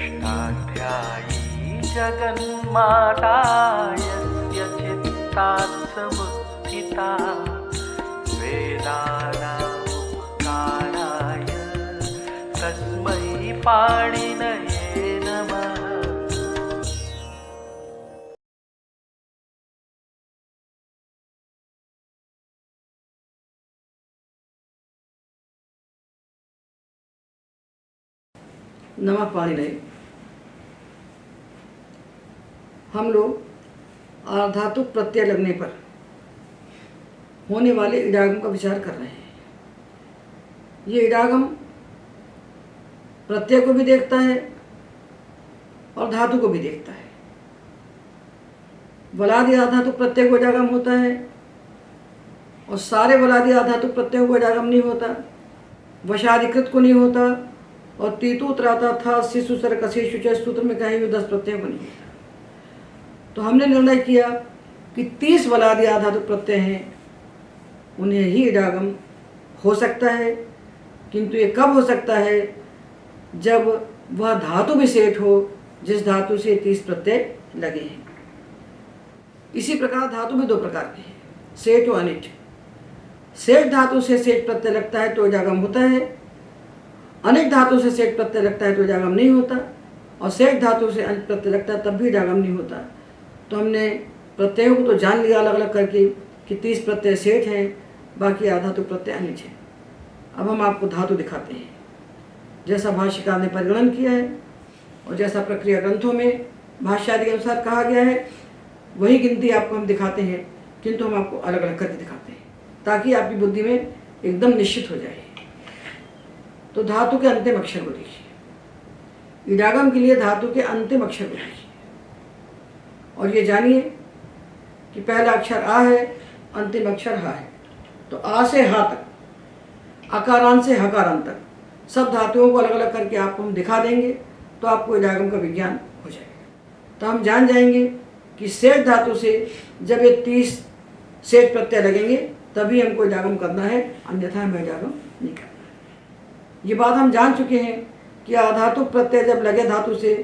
षष्ठाध्यायी जगन्माता यस्य चित्तात् समुत्थिता वेदानामुपकाराय तस्मै पाणिनये नमः। नमः पाणिनये। हम लोग आधातु प्रत्यय लगने पर होने वाले इडागम का विचार कर रहे हैं। ये इडागम प्रत्यय को भी देखता है और धातु को भी देखता है। वलादि आधातु प्रत्यय को इडागम होता है और सारे वलादि आधातु प्रत्यय को इडागम नहीं होता, वशाधिकृत को नहीं होता और तीतु त्राता था शिशु सर कशिशु च सूत्र में कहीं भी 10 प्रत्यय को नहीं होता। तो हमने निर्णय किया कि 30 वलादि आधातु प्रत्यय हैं, उन्हें ही इडागम हो सकता है, किंतु ये कब हो सकता है? जब वह धातु विशेष हो जिस धातु से 30 प्रत्यय लगे हैं। इसी प्रकार धातु भी 2 प्रकार के हैं, सेठ और अनिठ। सेठ धातु से सेठ प्रत्यय लगता है तो इडागम होता है, अनिट धातु से सेठ प्रत्यय लगता है तो इडागम नहीं होता, और सेठ धातु से अनिट प्रत्यय लगता है तब भी इडागम नहीं होता। तो हमने प्रत्ययों को तो जान लिया अलग अलग करके कि 30 प्रत्यय सेठ हैं, बाकी आधातु प्रत्यय अनिट हैं। अब हम आपको धातु दिखाते हैं, जैसा भाष्यकार ने परिगणन किया है और जैसा प्रक्रिया ग्रंथों में भाष्यादि के अनुसार कहा गया है वही गिनती आपको हम दिखाते हैं, किंतु हम आपको अलग अलग करके दिखाते हैं ताकि आपकी बुद्धि में एकदम निश्चित हो जाए। तो धातु के अंतिम अक्षर को देखिए, इडागम के लिए धातु के अंतिम अक्षर को देखिए और ये जानिए कि पहला अक्षर आ है, अंतिम अक्षर हा है। तो आ से हा तक, अकारांत से हकारांत तक सब धातुओं को अलग अलग करके आपको हम दिखा देंगे, तो आपको इडागम का विज्ञान हो जाएगा। तो हम जान जाएंगे कि सेठ धातु से जब ये 30 सेठ प्रत्यय लगेंगे तभी हमको इडागम करना है, अन्यथा हमें इडागम नहीं करना। ये बात हम जान चुके हैं कि आधातु प्रत्यय जब लगे धातु से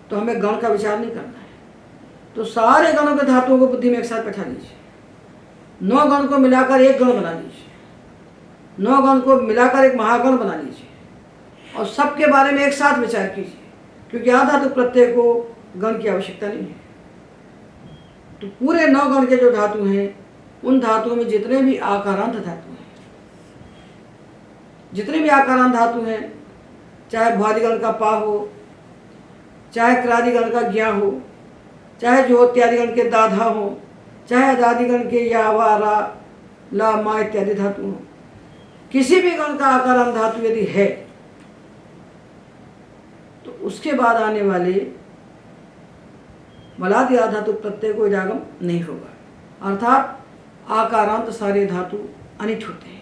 तो हमें गण का विचार नहीं करना है। तो सारे गणों के धातुओं को बुद्धि में एक साथ बैठा लीजिए, 9 गण को मिलाकर एक गण बना लीजिए, 9 गण को मिलाकर एक महागण बना लीजिए और सबके बारे में एक साथ विचार कीजिए, क्योंकि आधातु प्रत्यय को गण की आवश्यकता नहीं है। तो पूरे 9 गण के जो धातु हैं उन धातुओं में जितने भी आकारांत धातु हैं, जितने भी आकारांत धातु हैं, चाहे भ्वादिगण का पा हो, चाहे क्रादिगण का ज्ञा हो, चाहे ज्योत्यादिगण के दाधा हो, चाहे दादिगण के या वा रा ला मा इत्यादि धातु हो, किसी भी गण का आकारांत धातु यदि है तो उसके बाद आने वाले वलादि आधातु प्रत्यय को इडागम नहीं होगा, अर्थात आकारांत सारे धातु अनिट होते हैं।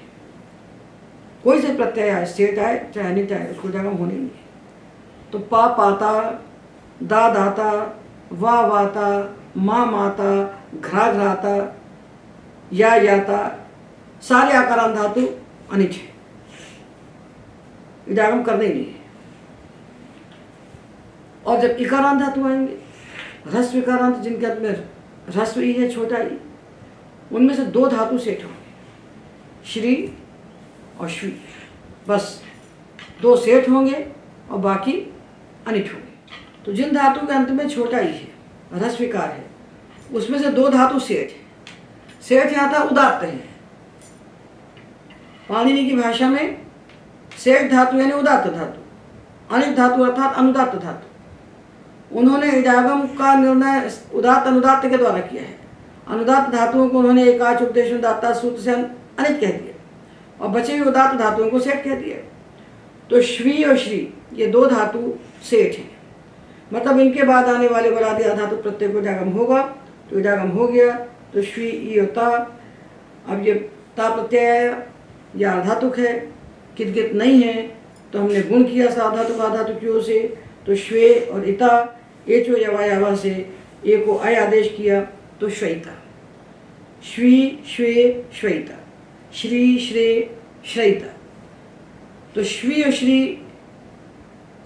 कोई से प्रत्यय आए, सेठ आए चाहे अनिट आए, उसको इडागम होने नहीं है। तो पा पाता, दा दाता, वा वाता, मा माता, घ्रा घ्राता, या याता, सारे आकारांत धातु अनिट है, इडागम करने नहीं है। और जब इकारांत धातु आएंगे, ह्रस्व इकारांत जिनके अंत में ह्रस्व ई है, छोटा ई, उनमें से 2 धातु सेठ होंगे, श्री और श्वी, बस 2 सेठ होंगे और बाकी अनिट होंगे। तो जिन धातु के अंत में छोटा ई है, ह्रस्विकार है, उसमें से 2 धातु सेठ है। सेठ यहाँ था उदात्त है। पाणिनि की भाषा में सेठ धातु यानी उदात्त धातु, अनिट धातु अर्थात अनुदात्त धातु। उन्होंने इडागम का निर्णय उदात्त अनुदात्त के द्वारा किया है। अनुदात्त धातुओं को उन्होंने एकाच उपदेश दाता सूत्र से अनिट कह दिया और बचे हुए उदात्त धातुओं को सेठ कह दिया। तो श्वी और श्री ये 2 धातु सेठ हैं, मतलब इनके बाद आने वाले वलादि आधातु प्रत्यय को इडागम होगा। तो इडागम हो गया तो श्वी ई और ता। अब ये ता प्रत्यय आया, यह आधातुक है, किदगित नहीं है, तो हमने गुण किया साधातुक आधातुक्यों से। तो श्वे और इता एचो यवायावा से ए को अय आदेश किया तो श्वैता, श्वी श्वे श्वैता, श्री श्रे श्रैता। तो श्वी और श्री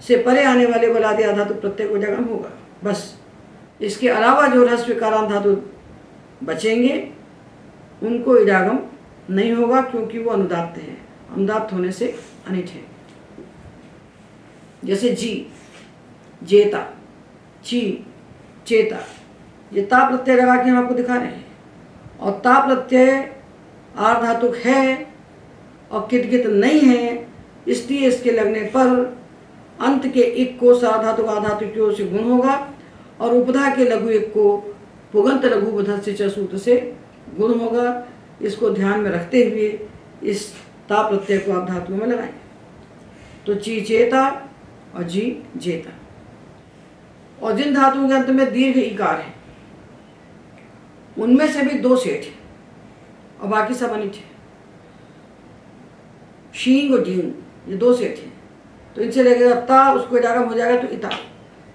से परे आने वाले बलादि आधातु प्रत्यय को इडागम होगा। बस इसके अलावा जो ह्रस्व कारांत धातु बचेंगे उनको इडागम नहीं होगा, क्योंकि वो अनुदात्त है, अनुदात्त होने से अनिट है। जैसे जी, जेता, ची, चेता, ये ता प्रत्यय लगा के हम आपको दिखा रहे हैं। और ता प्रत्यय आर्ध धातुक है और कितकित नहीं है, इसलिए इसके लगने पर अंत के इक को सार्वधातुक आधातुक की ओर से गुण होगा और उपधा के लघु एक को पुगंत लघु बुधस्य च सूत्र से गुण होगा। इसको ध्यान में रखते हुए इस ता प्रत्यय को आप धातुओं में लगाएं। तो ची चेता और जी जेता। और जिन धातुओं के अंत में दीर्घ इकार है उनमें से भी दो सेठ है और बाकी सब अनिट है। शींग और डींग ये दो सेठ हैं, तो इनसे लगेगा ता, उसको इडागम हो जाएगा तो इता।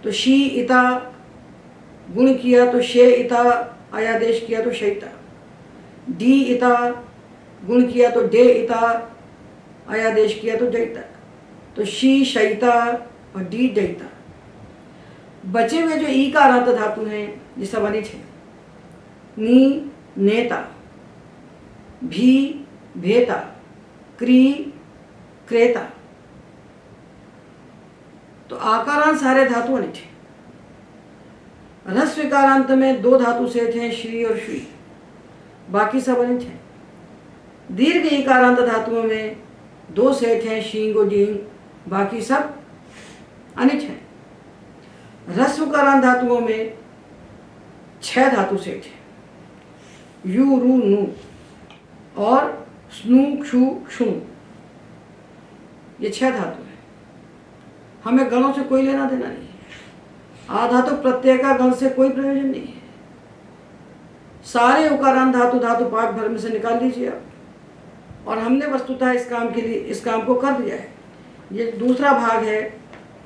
तो शी इता गुण किया तो शे इता, आयादेश किया तो शैता। डी इता गुण किया तो डे इता, आयादेश किया तो डैता। तो शी शैता और डी डैता। बचे हुए जो ई का आरांत धातु हैं ये सब अनिट है। नी नेता, भी भेता, क्री क्रेता। तो आकारांत सारे धातु अनिट है। ह्रस्व कारांत में दो धातु सेठ हैं, श्री और श्री, बाकी सब अनिट है। दीर्घ इकारांत धातुओं में दो सेठ हैं, शींग और डींग, बाकी सब अनिट है। ह्रस्व कारांत धातुओं में 6 धातु सेठ हैं, यू रू नू और स्नू क्षु क्षुणु, ये 6 धातु हैं। हमें गणों से कोई लेना देना नहीं है। आधातु प्रत्यय का गण से कोई प्रयोजन नहीं है। सारे उकारांत धातु धातु पाठ भर में से निकाल लीजिए आप। और हमने वस्तुतः इस काम के लिए इस काम को कर दिया है। ये दूसरा भाग है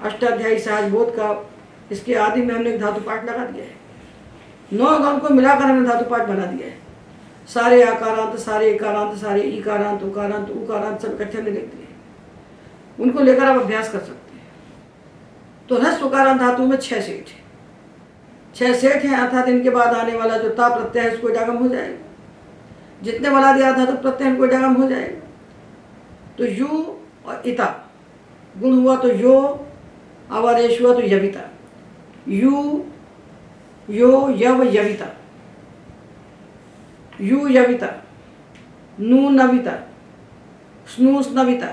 अष्टाध्यायी सहज बोध का। इसके आदि में हमने एक धातु पाठ लगा दिया है। 9 गण को मिलाकर हमने धातु पाठ बना दिया है। सारे आकारांत, सारे इकारांत, सारे ईकारांत, उकारांत, उकारांत सब इकट्ठे हमने लिख दिए। उनको लेकर आप अभ्यास कर सकते हैं। तो ह्रस्व उकारांत धातु में 6 सेठ है। 6 सेठ हैं, अर्थात इनके बाद आने वाला जो ता प्रत्यय है उसको इडागम हो जाएगा। जितने बला दिया धातु प्रत्यय इनको इडागम हो जाएगा। तो यू और इता गुण हुआ तो यो, आवादेश हुआ तो यविता। यू यो यव यविता, यू यविता, नू नविता, स्नू स्नविता,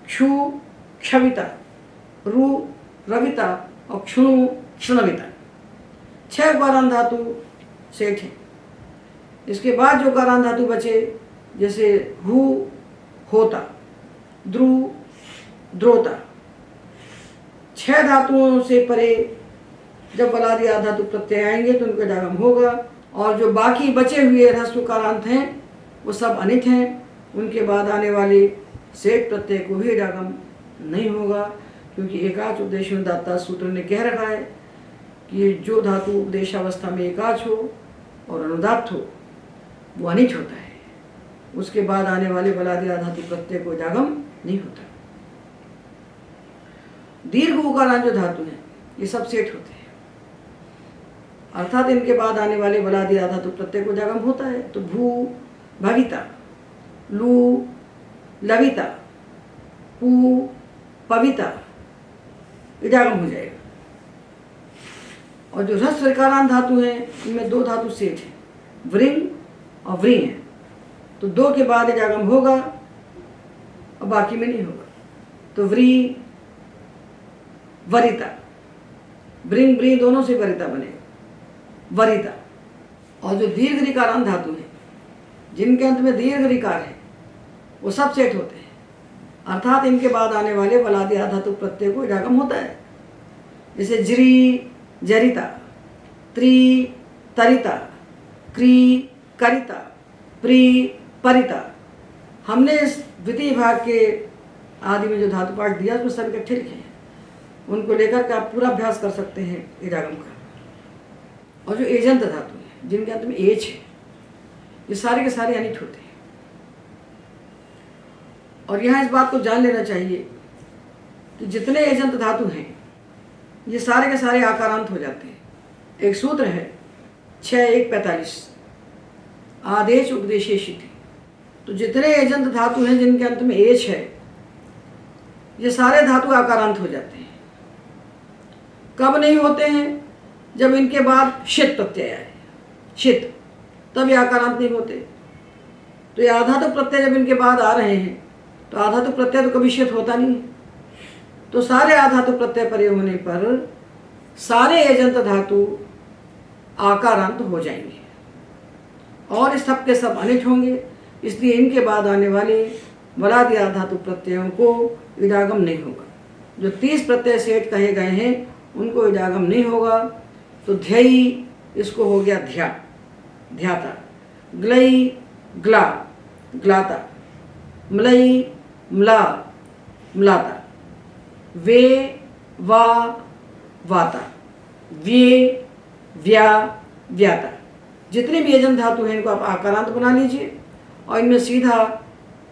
क्षु क्षविता, रू रविता और क्षुणु क्षणविता। 6 उकारांत धातु सेठ हैं। इसके बाद जो उकारांत धातु बचे जैसे हु होता, द्रु द्रोता। 6 धातुओं से परे जब बलादि आधातु प्रत्यय आएंगे तो उनको इडागम होगा। और जो बाकी बचे हुए ह्रस्व उकारांत हैं वो सब अनिट हैं। उनके बाद आने वाले सेठ प्रत्यय को भी इडागम नहीं होगा, क्योंकि एकाच उपदेश में दाता सूत्र ने कह रखा है कि जो धातु उपदेशावस्था में एकाच हो और अनुदात्त हो वो अनिट होता है। उसके बाद आने वाले बलादि आधातु प्रत्यय को इडागम नहीं होता। दीर्घ उकारांत जो धातु हैं ये सब सेठ होते हैं, अर्थात इनके बाद आने वाले बलादि आधातु प्रत्यय को इडागम होता है। तो भू भविता, लू लविता, पू पविता इडागम हो जाएगा। और जो ह्रस्व इकारांत धातु हैं इनमें 2 धातु सेठ हैं, व्रिंग और व्री हैं। तो 2 के बाद इडागम होगा और बाकी में नहीं होगा। तो व्री वरिता, ब्रिंग ब्री दोनों से वरिता बनेगा, वरिता। और जो दीर्घ ऋकारांत धातु है जिनके अंत में दीर्घ ऋकार है वो सब सेठ होते हैं, अर्थात इनके बाद आने वाले बलादि आधातु प्रत्यय को इडागम होता है। जैसे जरी जरिता, त्री तरिता, क्री करिता, प्री परिता। हमने इस द्वितीय भाग के आदि में जो धातु पाठ दिया उसमें सब इकट्ठे लिखे हैं। उनको लेकर के आप पूरा अभ्यास कर सकते हैं इडागम का। और जो एजंत धातु है जिनके अंत में एच है ये सारे के सारे अनिट होते हैं। और यहाँ इस बात को जान लेना चाहिए तो जितने एजंत धातु हैं ये सारे के सारे आकारांत हो जाते हैं। एक सूत्र है 6:1:45 आदेश उपदेशेशिति। तो जितने एजंत धातु हैं जिनके अंत में एच है ये सारे धातु आकारांत हो जाते हैं। कब नहीं होते हैं? जब इनके बाद शित प्रत्यय आए, शित, तब ये आकारांत नहीं होते। तो ये आधातु प्रत्यय जब इनके बाद आ रहे हैं तो आधातु प्रत्यय तो कभी शित होता नहीं है। तो सारे आधातु प्रत्यय परे होने पर सारे एजंत धातु आकारांत हो जाएंगे और इस सब के सब अनिट होंगे। इसलिए इनके बाद आने वाले वलादि आधातु प्रत्ययों को इडागम नहीं होगा। जो 30 प्रत्यय सेठ कहे गए हैं उनको इडागम नहीं होगा। तो ध्ययी, इसको हो गया ध्या, ध्याता, ग्लई, ग्ला, ग्लाता, म्लई, म्ला, म्लाता, वे, वा, वाता, व्ये, व्या, व्याता। जितने भी एजंत धातु हैं इनको आप आकारांत बना लीजिए और इनमें सीधा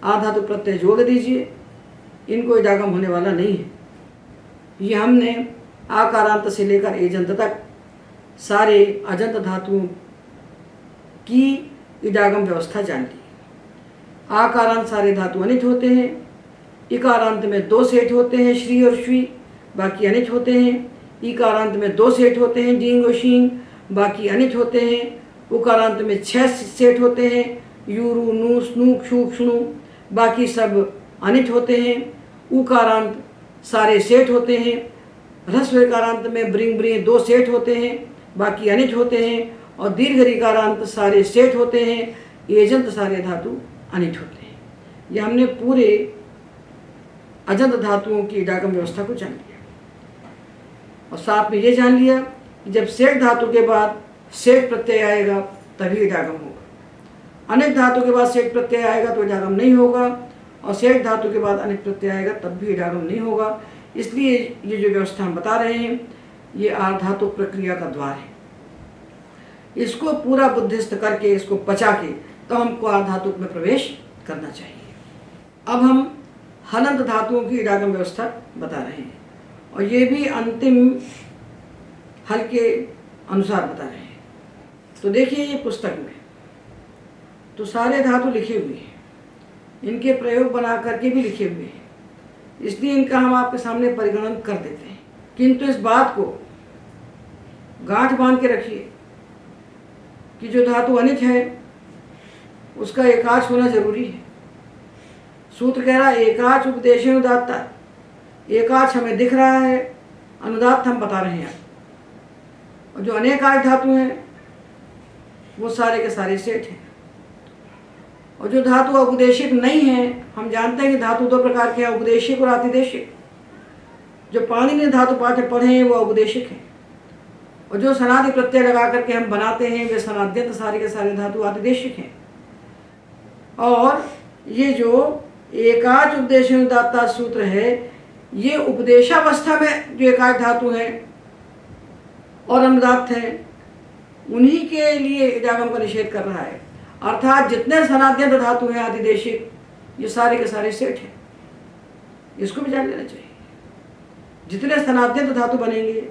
आधातु प्रत्यय जोड़ दीजिए। इनको इडागम होने वाला नहीं है। ये हमने आकारांत से लेकर एजंत तक सारे अजंत धातुओं की इडागम व्यवस्था जान ली। आकारांत सारे धातु अनिट होते हैं। इकारांत में 2 सेठ होते हैं, श्री और श्वी, बाकी अनिट होते हैं। इकारांत में 2 सेठ होते हैं, डींग और शींग, बाकी अनिट होते हैं। उकारांत में 6 सेठ होते हैं, यूरु, नू, स्नू, क्षु, क्षणु, बाकी सब अनिट होते हैं। उकारांत सारे सेठ होते हैं। ह्रस्व ऋकारांत में ब्रिंग ब्रिंग 2 सेठ होते हैं, बाकी अनिट होते हैं। और दीर्घ ऋकारांत सारे सेठ होते हैं, एजंत सारे धातु अनिट होते हैं। यह हमने पूरे अजंत धातुओं की इडागम व्यवस्था को जान लिया और साथ में ये जान लिया कि जब सेठ धातु के बाद सेठ प्रत्यय आएगा तभी इडागम होगा। अनिट धातु के बाद सेठ प्रत्यय आएगा तो इडागम नहीं होगा और सेठ धातु के बाद अनिट प्रत्यय आएगा तब भी इडागम नहीं होगा। इसलिए ये जो व्यवस्था हम बता रहे हैं ये आधातु प्रक्रिया का द्वार है। इसको पूरा बुद्धिस्त करके, इसको पचा के तो हमको आधातुक में प्रवेश करना चाहिए। अब हम हलंत धातुओं की इडागम व्यवस्था बता रहे हैं और ये भी अंतिम हल के अनुसार बता रहे हैं। तो देखिए ये पुस्तक में तो सारे धातु लिखे हुए हैं, इनके प्रयोग बना करके भी लिखे हुए हैं, इसलिए इनका हम आपके सामने परिगणन कर देते हैं। किंतु इस बात को गांठ बांध के रखिए कि जो धातु अनिट है उसका एकाच होना जरूरी है। सूत्र कह रहा है एकाच उपदेश अनुदात्ता। एकाच हमें दिख रहा है, अनुदात हम बता रहे हैं। और जो अनेकाच धातु हैं वो सारे के सारे सेठ हैं। और जो धातु उपदेशिक नहीं है, हम जानते हैं कि धातु 2 प्रकार के हैं, उपदेशिक और अतिदेशिक। जो पाणिनि धातु पाठ पढ़े हैं वो उपदेशिक हैं और जो सनादि प्रत्यय लगा करके हम बनाते हैं वे सनाद्यंत सारे के सारे धातु आतिदेशिक हैं। और ये जो एकाच उपदेश अनुदात्ता सूत्र है ये उपदेशावस्था में जो एकाच धातु हैं और अनुदात्त हैं उन्हीं के लिए इडागम का निषेध कर रहा है। अर्थात जितने सनाद्यंत धातु हैं आतिदेशिक ये सारे के सारे सेठ हैं, इसको भी जान लेना चाहिए। जितने सनाद्यंत धातु बनेंगे,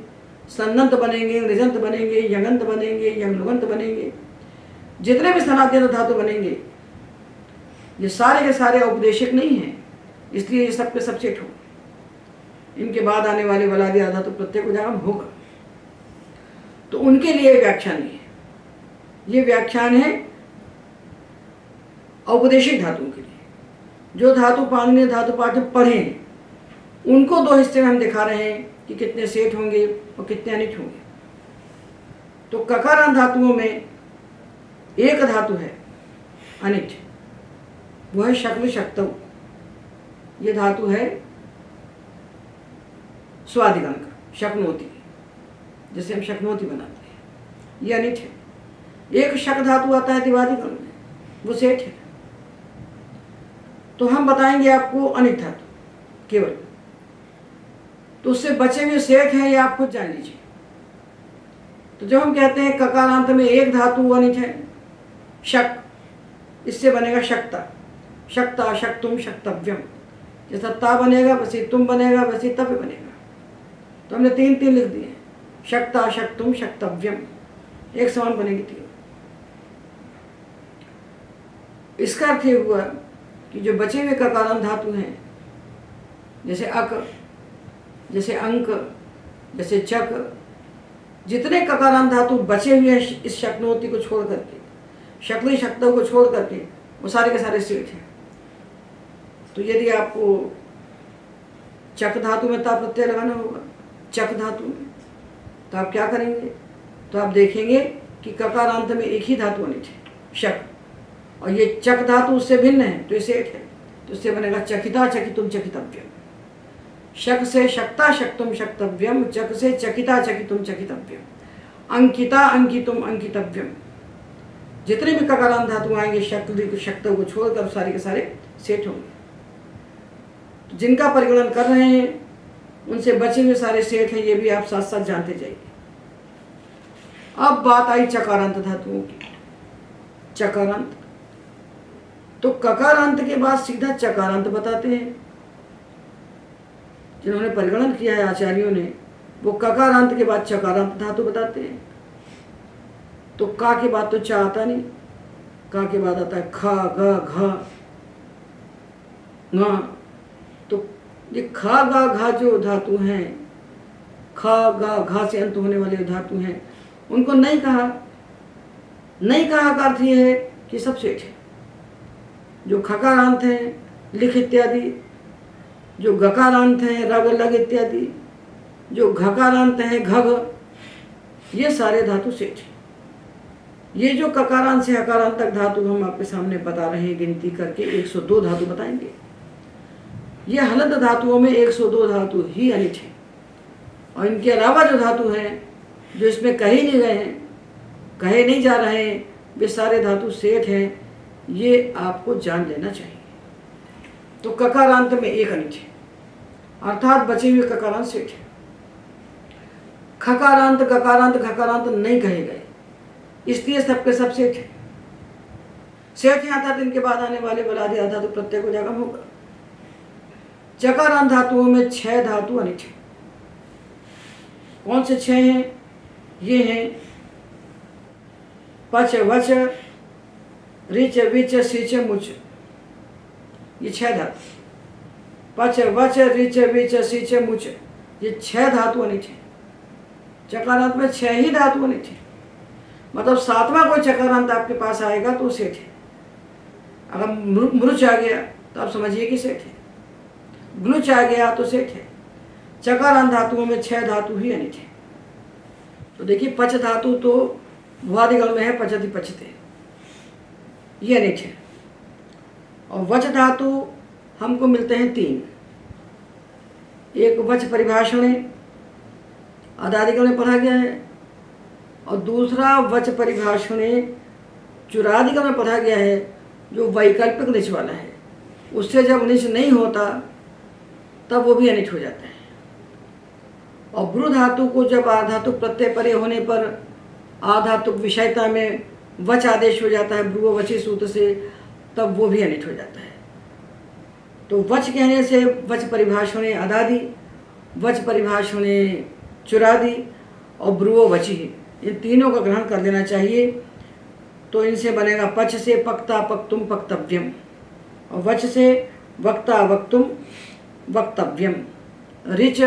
सन्नंत बनेंगे, निजंत बनेंगे, यंगंत बनेंगे, यंगलुगंत बनेंगे, जितने भी सनाद्यंत धातु बनेंगे ये सारे के सारे औपदेशिक नहीं हैं, इसलिए ये सब के सब सेठ होंगे। इनके बाद आने वाले वलादि आधातु प्रत्यय को इडागम होगा। तो उनके लिए व्याख्यान है, ये व्याख्यान है औपदेशिक धातुओं के लिए। जो धातु पाणिनि धातु पाठ पढ़े हैं उनको 2 हिस्से में हम दिखा रहे हैं कि कितने सेठ होंगे और कितने अनिट होंगे। तो ककारांत धातुओं में एक धातु है अनिट, वो है शक्ल शक्तव। ये धातु है स्वादिगण का, शक्नोति, जिसे हम शक्नोति बनाते हैं, ये अनिट है। एक शक धातु आता है दिवादिगण में, वो सेठ है। तो हम बताएंगे आपको अनिट धातु केवल, तो उससे बचे हुए सेठ हैं ये आप खुद जान लीजिए। तो जब हम कहते हैं ककारांत में एक धातु अनिट है शक, इससे बनेगा शक्ता, शक्ता, शक्तुम, शक्तव्यम। जैसा ता बनेगा वैसे तुम बनेगा, वैसे तप बनेगा। तो हमने 3 लिख दिए, शक्ता शक्तुम शक्तव्यम, एक समान बनेगी 3। इसका अर्थ ये हुआ कि जो बचे हुए ककारांत धातु हैं, जैसे अक, जैसे अंक, जैसे चक, जितने ककारांत धातु बचे हुए हैं इस शक्नोति को छोड़ करके, शक्ली शक्तों को छोड़ करके, वो सारे के सारे सेठ हैं। तो यदि आपको चक धातु में ता प्रत्यय लगाना होगा, चक धातु में, तो आप क्या करेंगे? तो आप देखेंगे कि ककारांत में एक ही धातु अनिट है, शक, और ये चक धातु उससे भिन्न है, तो ये सेठ है। तो इससे बनेगा चकिता चकितुम चकितव्यम। शक से शक्ता शक्तुम शक्तव्यम, चक से चकिता चकितुम चकितव्यम, अंकिता अंकितुम अंकितव्यम। जितने भी ककारांत धातु आएंगे शक्ति शक्तों को छोड़कर सारे के सारे सेठ होंगे। तो जिनका परिगणन कर रहे हैं उनसे बचे हुए सारे सेठ हैं, ये भी आप साथ साथ जानते जाइए। अब बात आई चकारांत धातुओं की। चकारांत, तो ककारांत के बाद सीधा चकारांत बताते हैं। जिन्होंने परिगणन किया है आचार्यों ने, वो ककारांत के बाद चकारांत धातु बताते हैं। तो का के बाद तो चा आता नहीं, का के बाद आता है खा ग घ ङ। तो ये खा गा घा जो धातु हैं, खा गा घा से अंत होने वाले धातु हैं, उनको नहीं कहा। नहीं कहा का अर्थ ये है कि सब सेठ है। जो खकारांत हैं लिख इत्यादि, जो गकारांत हैं रग लग इत्यादि, जो घकारांत हैं घघ, ये सारे धातु सेठ हैं। ये जो ककारांत से हकारांत तक धातु हम आपके सामने बता रहे हैं, गिनती करके 102 धातु बताएंगे। ये हलंत धातुओं में 102 धातु ही अनिट है, और इनके अलावा जो धातु हैं जो इसमें कहे नहीं गए हैं, कहे नहीं जा रहे हैं, वे सारे धातु सेठ हैं। ये आपको जान लेना चाहिए। तो ककारांत में एक अनिट है, अर्थात बचे हुए ककारांत सेठ है। खकारांत गकारांत घकारांत नहीं कहे गए, इसलिए सबके सब सेठ है। सेठ है अर्थात इनके बाद आने वाले बलादि धातु प्रत्यय को जागम होगा। चकारांत धातुओं में 6 धातु अनिट है। कौन से 6 हैं? ये हैं पच वच रिच विच सिच मुच, ये 6 धातु। पच वच रिच विच सिच मुच, ये 6 धातु अनिट है। चकारांत में 6 ही धातु अनिट है। मतलब 7वां कोई चकारांत आपके पास आएगा तो सेठ है। अगर मृच आ गया तो आप समझिए कि सेठ है, ग्लुच आ गया तो सेठ है। चकारांत धातुओं में 6 धातु ही अनिट है। तो देखिए पच धातु तो भुआदिगण में है, पचति पचते, ये अनिट है। और वच धातु हमको मिलते हैं 3। एक वच परिभाषणे अदादिगण में पढ़ा गया है, और दूसरा वच परिभाषणे चुरादिगण में पढ़ा गया है, जो वैकल्पिक निच वाला है। उससे जब निच नहीं होता तब वो भी अनिट हो जाता है। और ब्रू धातु को जब आधातुक प्रत्यय परे होने पर आधातुक विषयता में वच आदेश हो जाता है ब्रुव वची सूत्र से, तब वो भी अनिट हो जाता है। तो वच कहने से वच परिभाषणे अदादि, वच परिभाषणे चुरादि और ब्रुवो वची, इन तीनों का ग्रहण कर लेना चाहिए। तो इनसे बनेगा पच से पक्ता पक्तुम पक्तव्यम, और वच से वक्ता वक्तुम वक्तव्यम, रिच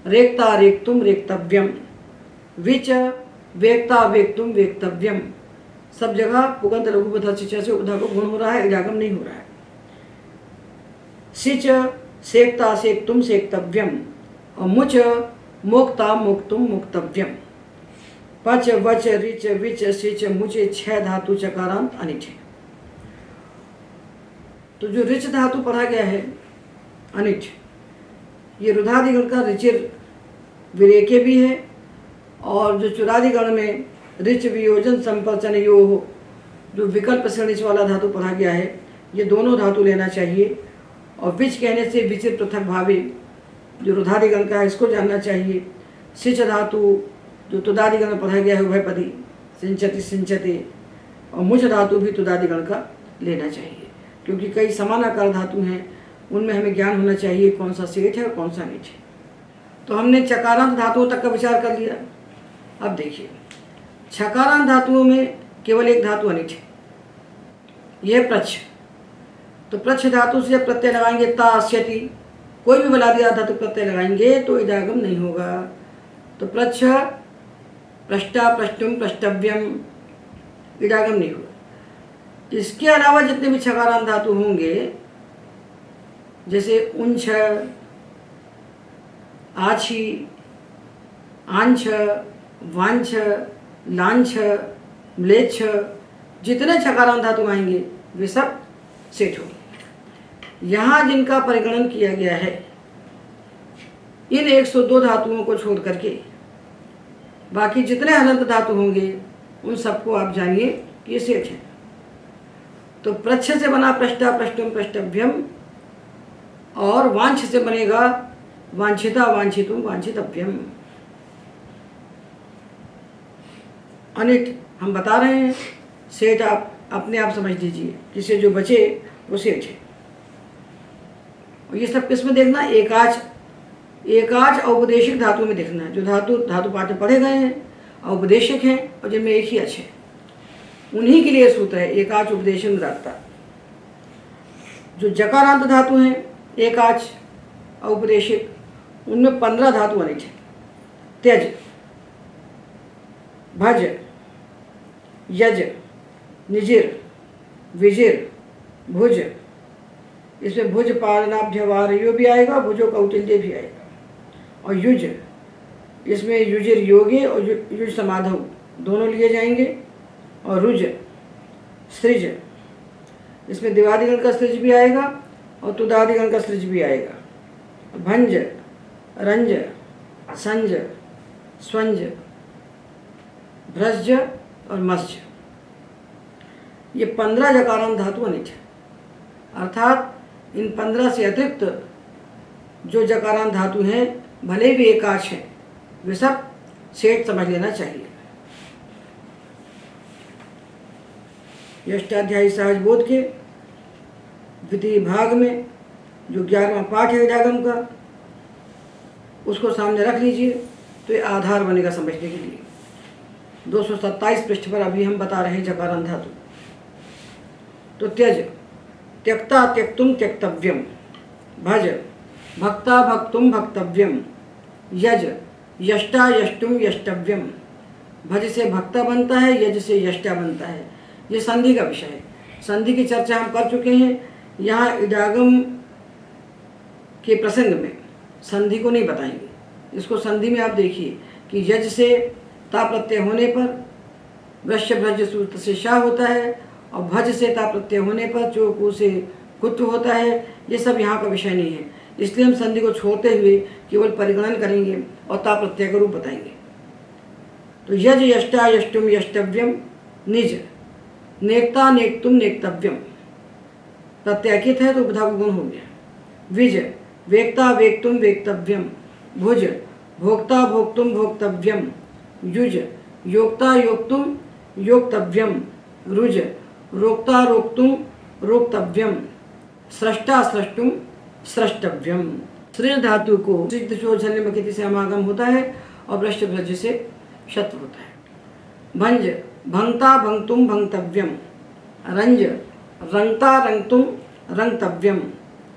रेक्ता रेक्तुम रेक्तव्यम, विच वेक्ता वेक्तुम वेक्तव्यम। सब जगह पुगंत लघु पदार्थ शिक्षा से उदा को गुण हो रहा है, इजागम नहीं हो रहा है। सिच सेक्ता सेक्तुम सेक्तव्यम, और मुच मोक्ता मोक्तुम मोक्तव्यम। पच वच रिच विच सिच मुचे 6 धातु चकारांत अनिट है। तो जो रिच धातु पढ़ा गया है अनिट, ये रुधादिगण का रिचिर विरेके भी है, और जो चुरादिगण में रिच वियोजन संपर्चन यो जो विकल्प श्रेणिच वाला धातु पढ़ा गया है, ये दोनों धातु लेना चाहिए। और विच कहने से विचिर पृथक भावी जो रुधादिगण का है इसको जानना चाहिए। सिच धातु जो तुदादिगण में पढ़ा गया है उभयपदी सिंचति सिंचते, और मुच धातु भी तुदादिगण का लेना चाहिए, क्योंकि कई समानाकार धातु हैं उनमें हमें ज्ञान होना चाहिए कौन सा सेठ है और कौन सा नीच है। तो हमने चकारांत धातुओं तक का विचार कर लिया। अब देखिए, छकारांत धातुओं में केवल एक धातु अनिट है, यह प्रच्छ। तो प्रच्छ धातु से जब प्रत्यय लगाएंगे ता अस्यति, कोई भी बलादी धातु प्रत्यय लगाएंगे तो इडागम नहीं होगा। तो प्रच्छ, प्रष्टा, प्रष्टुम, प्रष्टव्यम, इडागम नहीं होगा। इसके अलावा जितने भी छकारांत धातु होंगे, जैसे उंछ, आछी, आंछ, वांछ, लांछ, म्लेच्छ, जितने छकारांत धातु आएंगे वे सब सेठ होंगे। यहाँ जिनका परिगणन किया गया है, इन 102 धातुओं को छोड़ करके बाकी जितने हलंत धातु होंगे उन सबको आप जानिए कि ये सेठ है। तो प्रच्छ से बना प्रष्टा, प्रष्टुम, प्रष्टव्यम, और वांछ से बनेगा वांछिता, वांछितुम, वांछितव्यम। अनिट हम बता रहे हैं, सेठ आप अपने आप समझ लीजिए, जिससे जो बचे वो सेठ है। और ये सब किस में देखना, एकाच, एकाच औपदेशिक धातु में देखना है। जो धातु पाठ में पढ़े गए हैं औपदेशिक हैं और जिनमें एक ही अच्छे, उन्हीं के लिए सूत्र है एकाच उपदेशन रखता। जो जकारांत धातु हैं एकाच औपदेशिक, उनमें 15 धातु अनिट है। त्यज, भज, यज, निजिर, विजिर, भुज, इसमें भुज पालनाभ्यवार्यो भी आएगा, भुजो कौटिल्य भी आएगा। और युज, इसमें युजिर योगे और युज समाधव दोनों लिए जाएंगे। और रुज, सृज, इसमें दिवादिगण का सृज भी आएगा और तुदादिगण का सृज भी आएगा। भंज, रंज, संज, स्वंज, भ्रज और मस्ज, ये 15 जकारांत धातु अनिट है। अर्थात इन 15 से अतिरिक्त जो जकारांत धातु हैं, भले भी एकाच हैं, वे सब सेठ समझ लेना चाहिए। अष्टाध्यायी सहज बोध के द्वितीय भाग में जो 11वां पाठ है इडागम का, उसको सामने रख लीजिए, तो ये आधार बनेगा समझने के लिए। 227 पृष्ठ पर अभी हम बता रहे हैं जकारांत धातु। तो त्यज, त्यक्ता, त्यक्तुम, त्यक्तव्यम। भज, भक्ता, भक्तुम, भक्तव्यम। यज, यष्टा, यष्टुम, यष्टव्यम। भज से भक्ता बनता है, यज से यष्टा बनता है। ये संधि का विषय है, संधि की चर्चा हम कर चुके हैं। यहाँ इडागम के प्रसंग में संधि को नहीं बताएंगे। इसको संधि में आप देखिए कि यज से ता प्रत्यय होने पर वृश्य भ्रज सूत्र से शाह होता है, और भज से ता प्रत्यय होने पर चोकू से कुत्व होता है। ये सब यहाँ का विषय नहीं है, इसलिए हम संधि को छोड़ते हुए केवल परिगणन करेंगे और ता प्रत्यय का रूप बताएंगे। तो यज, यष्टा, यष्टुम, यष्टव्यम। निज, नेकता, नेक्तुम, नेक्तव्यम। प्रत्याकित है तो उपधा गुण हो गया। विज, वेक्ता, वेक्तुम, वेक्तव्यम। भुज, भोक्ता, भोक्तुम, भोक्तव्यम। युज, योक्ता, योक्तुम, योक्तव्यम। रुज, रोक्ता, रोक्तुम, रोक्तव्यम। स्रष्टा, स्रष्टुम, स्रष्टव्यम। सृज धातु को सिद्ध शोझल्य मकिति से समागम होता है और वृश्य भ्रज से शत्रु होता है। भंज, भंगता, भंगतुम, भंगतव्यम। रंज, रंगता, रंगतुम, रंगतव्यम।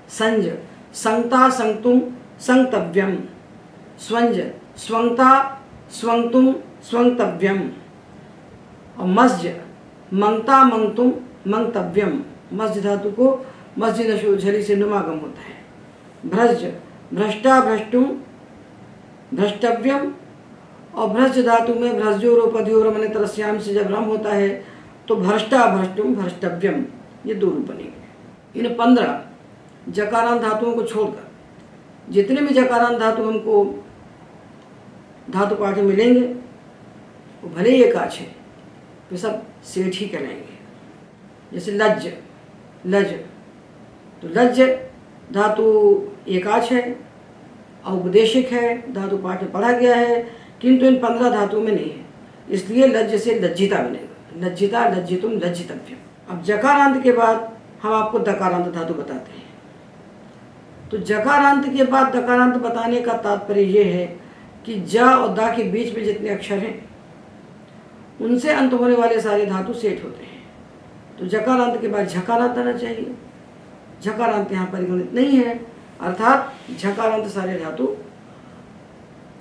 संज, संगता, संगतुम, संगतव्यम। स्वंज, स्वंगता, स्वंगतुम, स्वंगतव्यम। और मस्ज, मंगता, मंगतुम, मंगतव्यम। मस्ज धातु को मस्जिद झली से नुमागम होता है। भ्रज, भ्रष्टा, भ्रष्टुम, भ्रष्टव्यम। और भ्रज धातु में भ्रजोरोपधियोर मन तरस्याम से जब रम होता है तो भ्रष्टा, भ्रष्टुम, भ्रष्टव्यम, ये दो रूप बनेंगे। इन 15 जकारांत धातुओं को छोड़कर जितने भी जकारांत धातु हमको धातु पाठ में मिलेंगे वो भले ही एकाच है, वे सब सेठ ही कहलाएंगे। जैसे लज्ज, लज, तो लज्ज धातु एकाच है, औपदेशिक है, धातु पाठ में पढ़ा गया है, किंतु इन 15 धातुओं में नहीं है, इसलिए लज्ज से लज्जिता बनेगा। लज्जिता, लज्जितुम, लज्जितव्यम। अब जकारांत के बाद हम आपको दकारांत धातु बताते हैं। तो जकारांत के बाद दकारांत बताने का तात्पर्य ये है कि ज और दा के बीच में जितने अक्षर हैं उनसे अंत होने वाले सारे धातु सेठ होते हैं। तो जकारांत के बाद झकारांत आना चाहिए। झकारांत यहाँ परिगणित नहीं है, अर्थात झकारांत सारे धातु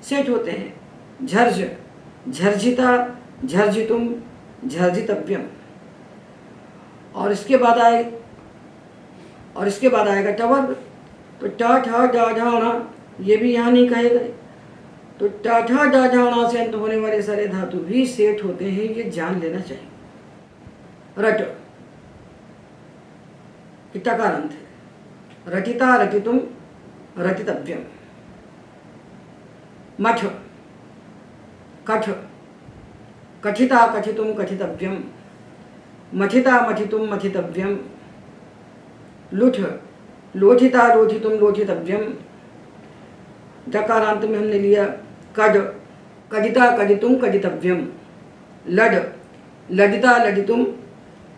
सेठ होते हैं। झर्झ, झर्झिता, झर्झितुम, झर्झितव्यम। और इसके बाद आएगा टवर्ग। तो ट ठ डा ढाणा, ये भी यहाँ नहीं कहे गए। तो ट ठ डा ढाणा से अंत होने वाले सारे धातु भी सेठ होते हैं, ये जान लेना चाहिए। रट, टकारांत है। रटिता, रटितुम, रटितव्यम। मठ, कठ, कठिता, कठितुम, कठितव्यम। मठिता, मठितुम, मठितव्यम। लुठ, लोठिता, लोठितुम, लोठितव्यम। डकारांत में हमने लिया कड, कडिता, कडितुम, कडितव्यम। लड, लडिता, लडितुम,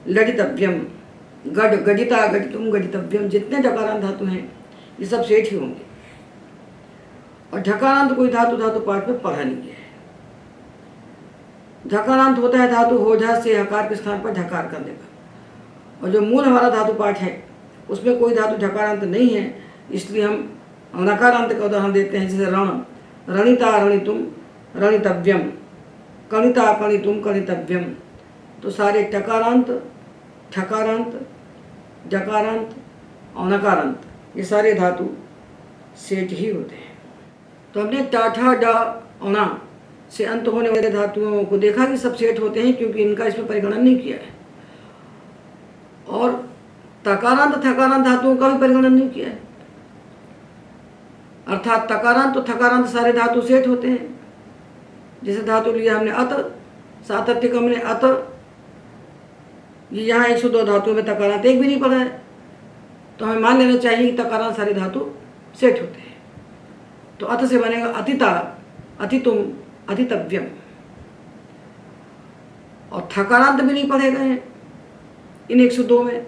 लडितव्यम। गड, गडिता, गडितुम, गडितव्यम। जितने डकारांत धातु हैं ये सब सेठ ही होंगे। और ढकारांत कोई धातु पाठ में पढ़ा नहीं है। ढकारांत होता है धातु होधा से हकार के स्थान पर ढकार करने पर। और जो मूल हमारा धातु पाठ है उसमें कोई धातु ढकारांत नहीं है, इसलिए हम नकारांत का उदाहरण देते हैं। जैसे रण, रणिता, रणितुम, रणितव्यम। कणिता, कणितुम, कणितव्यम। तो सारे टकारांत, ठकारांत, डकारांत और नकारांत ये सारे धातु सेठ ही होते हैं। तो हमने टाठा डा औना से अंत होने वाले धातुओं को देखा कि सब सेठ होते हैं, क्योंकि इनका इसमें परिगणन नहीं किया है। और तकारांत, थकारांत धातुओं का भी परिगणन नहीं किया है, अर्थात तकारांत तो थकारांत सारे धातु सेठ होते हैं। जैसे धातु लिया हमने अत, सातत्यक हमने अत, ये यहाँ 102 धातुओं में तकारांत एक भी नहीं पड़ा है, तो हमें मान लेना चाहिए कि तकारांत सारे धातु सेठ होते हैं। तो अत से बनेगा अतिता, अतितुम, अतितव्यम। और थकारांत भी नहीं पढ़े गए हैं इन 102 में,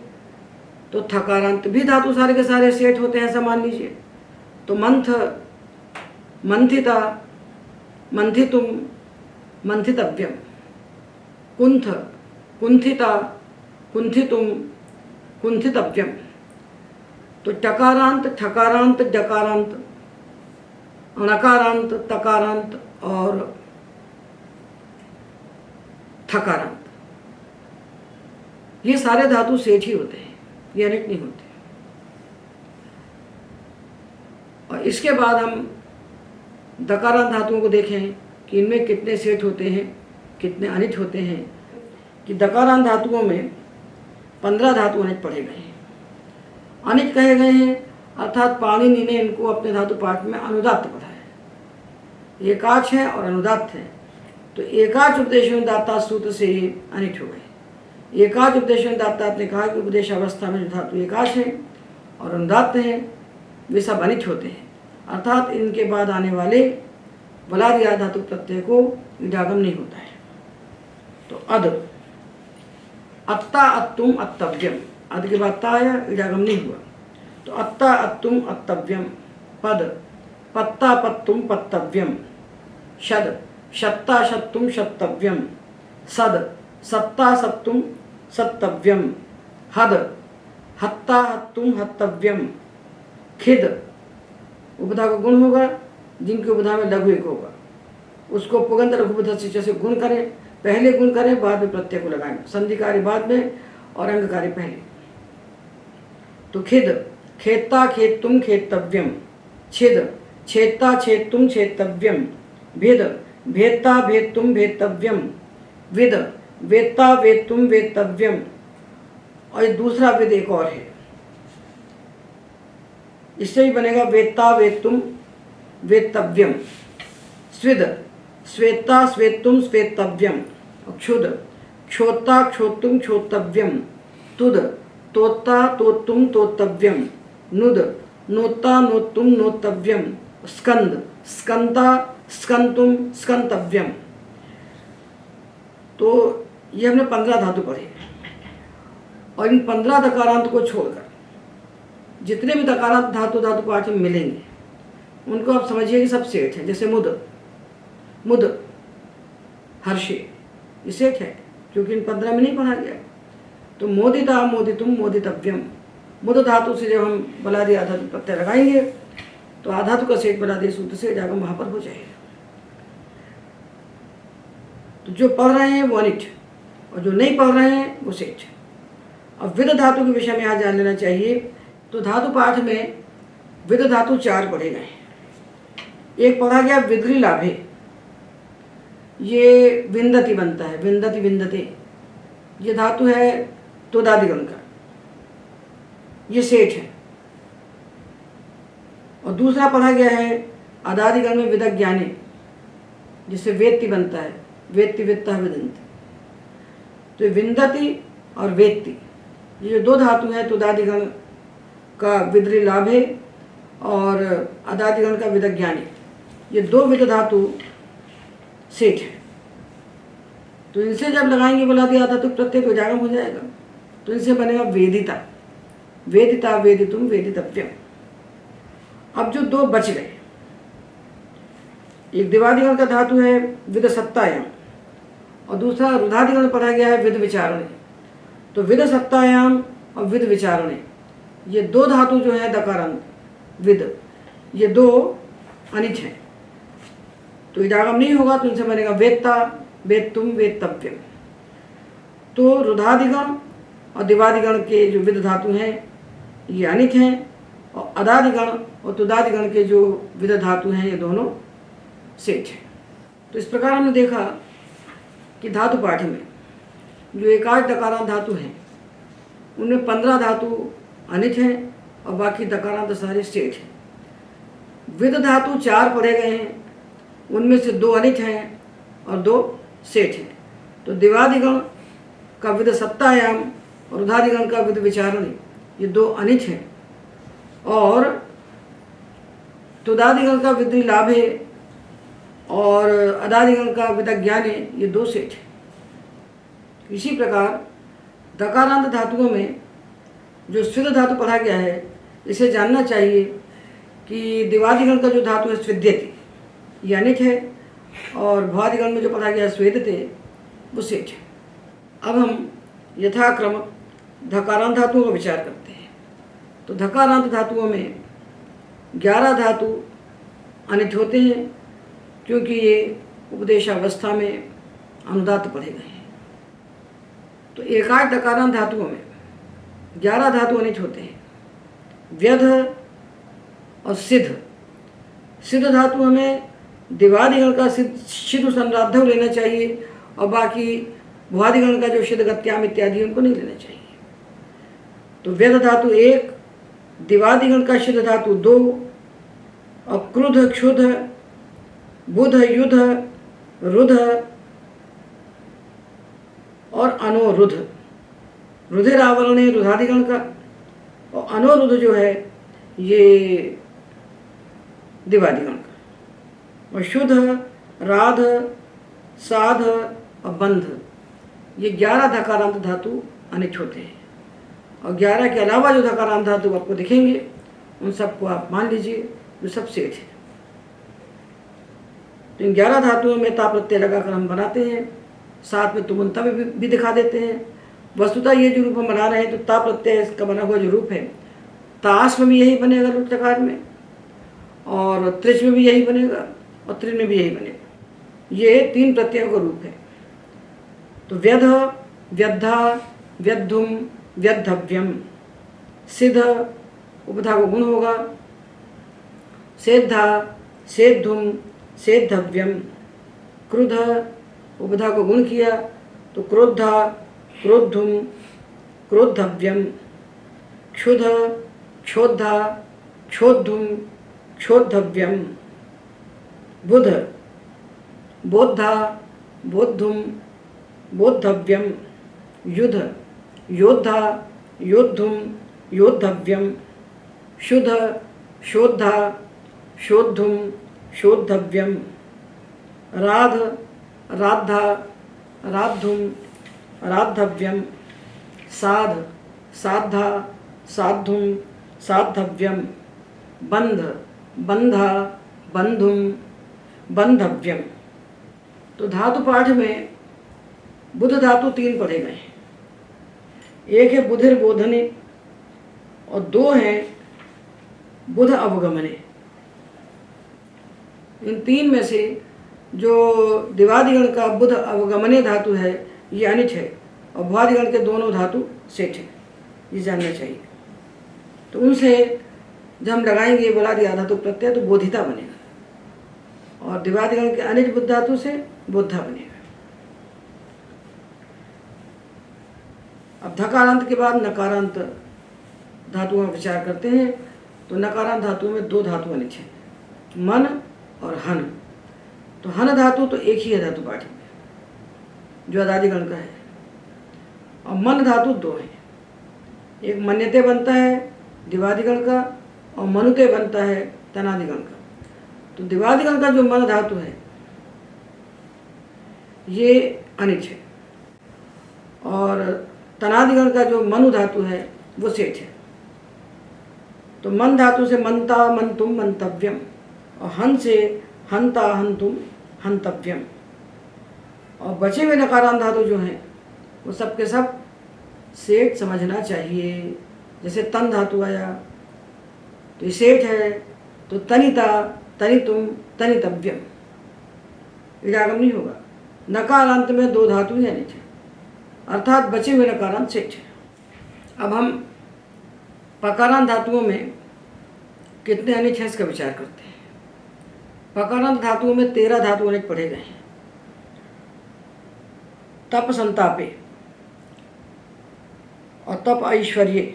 तो थकारांत भी धातु सारे के सारे सेठ होते हैं, ऐसा मान लीजिए। तो मंथ, मंथिता, मंथितुम, मंथितव्यम। कुंथ, कुंथिता, कुंथितुम, कुंथितव्यम। तो टकारांत, ठकारांत, डकारांत, नकारांत, तकारांत और थकारांत ये सारे धातु सेठ ही होते हैं, ये अनिट नहीं होते। और इसके बाद हम दकारांत धातुओं को देखें कि इनमें कितने सेठ होते हैं, कितने अनिट होते हैं। कि दकारांत धातुओं में 15 धातु अनिट पढ़े गए हैं। अनिट कहे गए हैं अर्थात पाणिनि ने इनको अपने धातु पाठ में अनुदात्त पढ़ा है। एकाच है और अनुदात्त है, तो एकाच उपदेशोदात्ता सूत्र से ये अनिट हो गए। एकाच उपदेशोदात्ता ने कहा कि उपदेश अवस्था में जो धातु एकाच है और अनुदात्त है वे सब अनिट होते हैं, अर्थात इनके बाद आने वाले बलादि धातु प्रत्यय को इडागम नहीं होता है। तो अद, अत्ता, अत्तुम, अत्तव्यम। अद के बाद ता आया, इडागम नहीं हुआ, तो अत्ता, अत्तुम, अत्तव्यम। पद, पत्ता, पत्तुम, पत्तव्यम। शद, शत्ता, शत्तुम, शत्तव्यम। सद, सत्ता, सत्तुम, सत्तव्यम। हद, हत्ता, हत्तुम, हत्तव्यम। खिद, उपधा का गुण होगा, जिनके उपधा में लघु एक होगा उसको पुगंध लघुपधा से जैसे गुण करें, पहले गुण करें बाद में प्रत्यय को लगाएं, संधि कार्य बाद में और अंग कार्य पहले। तो खिद, खेत्ता, खेत्तुम, खेत्तव्यम। छिद, छेत्ता, छेत्तुम, छेत्तव्यम। भेद, भेत्ता, भेत्तुम, भेत्तव्यम। विद, वेत्ता, वेत्तुम, वेत्तव्यम। और ये दूसरा विद एक और है, इससे भी बनेगा वेत्ता, वेत्तुम, वेत्तव्यम। स्विद, स्वेत्ता, स्वेत्तुम, स्वेत्तव्यम। क्षुद, क्षोत्ता, क्षोत्तुम, क्षोत्तव्यम। तुद, तोत्ता, तोत्तुम, तोत्तव्यम। नुद, नोत्ता, नोत्तुम, नोत्तव्यम। स्कंद, स्कंता, स्कंतुम, स्कंतव्यम। तो ये हमने 15 धातु पढ़े, और इन 15 दकारांत को छोड़कर जितने भी दकारांत धातु धातु पाठ में मिलेंगे उनको आप समझिए कि सब सेठ है। जैसे मुद, मुद, हर्षे, ये सेठ है क्योंकि इन 15 में नहीं पढ़ा गया। तो मोदिता, मोदितुम, मोदितव्यम, मुद धातु से जब हम बलादि आधातु प्रत्यय लगाएंगे तो आधातु का सेठ बलादि सूत्र से जाकर वहाँ पर हो जाएगा। तो जो पढ़ रहे हैं वो अनिट और जो नहीं पढ़ रहे हैं वो सेठ। अब विद धातु के विषय में यहाँ जान लेना चाहिए। तो धातु पाठ में विद धातु 4 पढ़े गए। एक पढ़ा गया विद्री लाभे, ये विंदति बनता है, विंदति विंदते, ये धातु है तुदादिगण का, ये सेठ है। और दूसरा पढ़ा गया है अदादिगण में विदज्ञाने, जिससे वेत्ति बनता है, वेत्ति वित्तः विदन्ति। तो विंदति और वेत्ति ये जो 2 धातु हैं तुदादिगण का विद्री लाभे और अदादिगण का विदज्ञाने, ये 2 विद धातु सेठ है। तो इनसे जब लगाएंगे बलादि आधातु प्रत्यय तो जागम हो जाएगा। तो इनसे बनेगा वेदिता, वेदिता, वेदितुम, वेदितव्यम। अब जो 2 बच गए, एक दिवादिगण का धातु है विद सत्तायाम और दूसरा रुधादिगण पढ़ा गया है विद विचारणे। तो विद सत्तायाम और विद विचारणे ये 2 धातु जो है दकारांत विद, ये 2 अनिच हैं। तो इडागम नहीं होगा तो इनसे बनेगा वेत्ता, वेत्तुम, वेत्तव्यम। तो रुधादिगण और दिवादिगण के जो विद धातु हैं ये अनिच हैं और अदादिगण और तुदादिगण के जो विद धातु हैं ये दोनों सेठ हैं। तो इस प्रकार हमने देखा कि धातु पाठ में जो एकाच दकारांत धातु हैं उनमें 15 धातु अनिच हैं और बाकी दकारांत सारे सेठ हैं। विद धातु 4 पढ़े गए हैं, उनमें से 2 अनिच हैं और 2 सेठ हैं। तो दिवादिगण का विद सत्तायाम और रुधादिगण का विद विचारणे ये 2 अनिच हैं और तुदादिगण का विद्री लाभे और अदादिगण का विदज्ञाने ये 2 सेठ हैं। इसी प्रकार दकारांत धातुओं में जो स्विद धातु पढ़ा गया है इसे जानना चाहिए कि दिवादिगण का जो धातु है स्विद्यति ये अनिच है और भवादिगण में जो पढ़ा गया है स्वेदते वो सेठ है। अब हम यथाक्रम धकारांत धातुओं का विचार करते हैं। तो धकारांत धातुओं में 11 धातु अनिच होते हैं क्योंकि ये उपदेशावस्था में अनुदात पढ़े गए हैं। तो एकाच दकारांत धातुओं में 11 धातु अनिच होते हैं। व्यध और सिद्ध, सिद्ध धातु हमें दिवादिगण का सिद्ध संराधव लेना चाहिए और बाकी भुआदिगण का जो सिद्ध गत्याम इत्यादि उनको नहीं लेना चाहिए। तो व्यध धातु 1, दिवादिगण का सिद्ध धातु 2 और क्रुध, क्षुध, बुध, युध, रुध और अनोरुध, रुधिर आवरणे रुधादिगण का और अनोरुध जो है ये दिवादिगण का। और शुद्ध, राध, साध और बंध ये 11 धकारांत धातु अनिच होते हैं। और 11 के अलावा जो धकारांत धातु आपको दिखेंगे उन सबको आप मान लीजिए जो सब सेठ है। तो इन 11 धातुओं में ता प्रत्यय लगाकर हम बनाते हैं, साथ में तुमंता भी दिखा देते हैं। वस्तुतः ये जो रूप हम बना रहे हैं तो ता प्रत्यय इसका बना हुआ जो रूप है ताश में भी यही बनेगा लुटकार में और त्रिच में भी यही बनेगा और त्रिन में भी यही बनेगा। ये 3 प्रत्ययों का रूप है। तो व्यध, व्यद्धा, व्यद्धुम, व्यद्धव्यम। सिद्ध उपधा को गुण होगा, सेद्धा, सेद्धुम, सेद्धव्यम। क्रुध उपधा को गुण किया तो क्रोद्धा, क्रोद्धुम, क्रोद्धव्यम। क्षुध, क्षोद्धा, क्षोद्धुम, क्षोद्धव्यम। बुध, बोद्धा, बोद्धुम, बोद्धव्यम। युध, योद्धा, योद्धुम, योद्धव्यम। शुद्ध, शोद्धा, शोद्धुम, शोद्धव्यम। राध, राद्धा, राद्धुम, राद्धव्यम। साध, साधा, साधुम, साधव्यम, बंध, बंधा, बंधुम, बंधव्यम। तो धातु पाठ में बुध धातु 3 पढ़े गए हैं। एक है बुधिर बोधने और 2 हैं बुध अवगमने। इन 3 में से जो दिवादिगण का बुध अवगमने धातु है ये अनिच है और भुआदिगण के दोनों धातु सेठ है, ये जानना चाहिए। तो उनसे जब हम लगाएंगे बुलादि धातु प्रत्यय तो बोधिता बनेगा और दिवादिगण के अनिच बुद्ध धातु से बोधा बनेगा। अब धकारांत के बाद नकारांत धातुओं का विचार करते हैं। तो नकारांत धातुओं में 2 धातु अनिच हैं, मन और हन। तो हन धातु तो एक ही है धातु पाठ में जो अदादिगण का है और मन धातु 2 हैं। एक मन्यते बनता है दिवादिगण का और मनुते बनता है तनादिगण का। तो दिवादिगण का जो मन धातु है ये अनिच है और तनादिगण का जो मनु धातु है वो सेठ है। तो मन धातु से मनता मंतुम मंतव्यम और हन से हंता हंतुम हंतव्यम। और बचे हुए नकारांत धातु जो हैं वो सब के सब सेठ समझना चाहिए। जैसे तन धातु आया तो ये सेठ है, तो तनिता तनितुम तनितव्यम, विरागम नहीं होगा। नकारांत में 2 धातु ही अनिच है अर्थात बचे हुए नकारांत सेठ है। अब हम पकारांत धातुओं में कितने अनिच हैं इसका विचार करते हैं। पकारांत धातुओं में 13 धातु अनिच पढ़े गए हैं। तप संतापे और तप ऐश्वर्य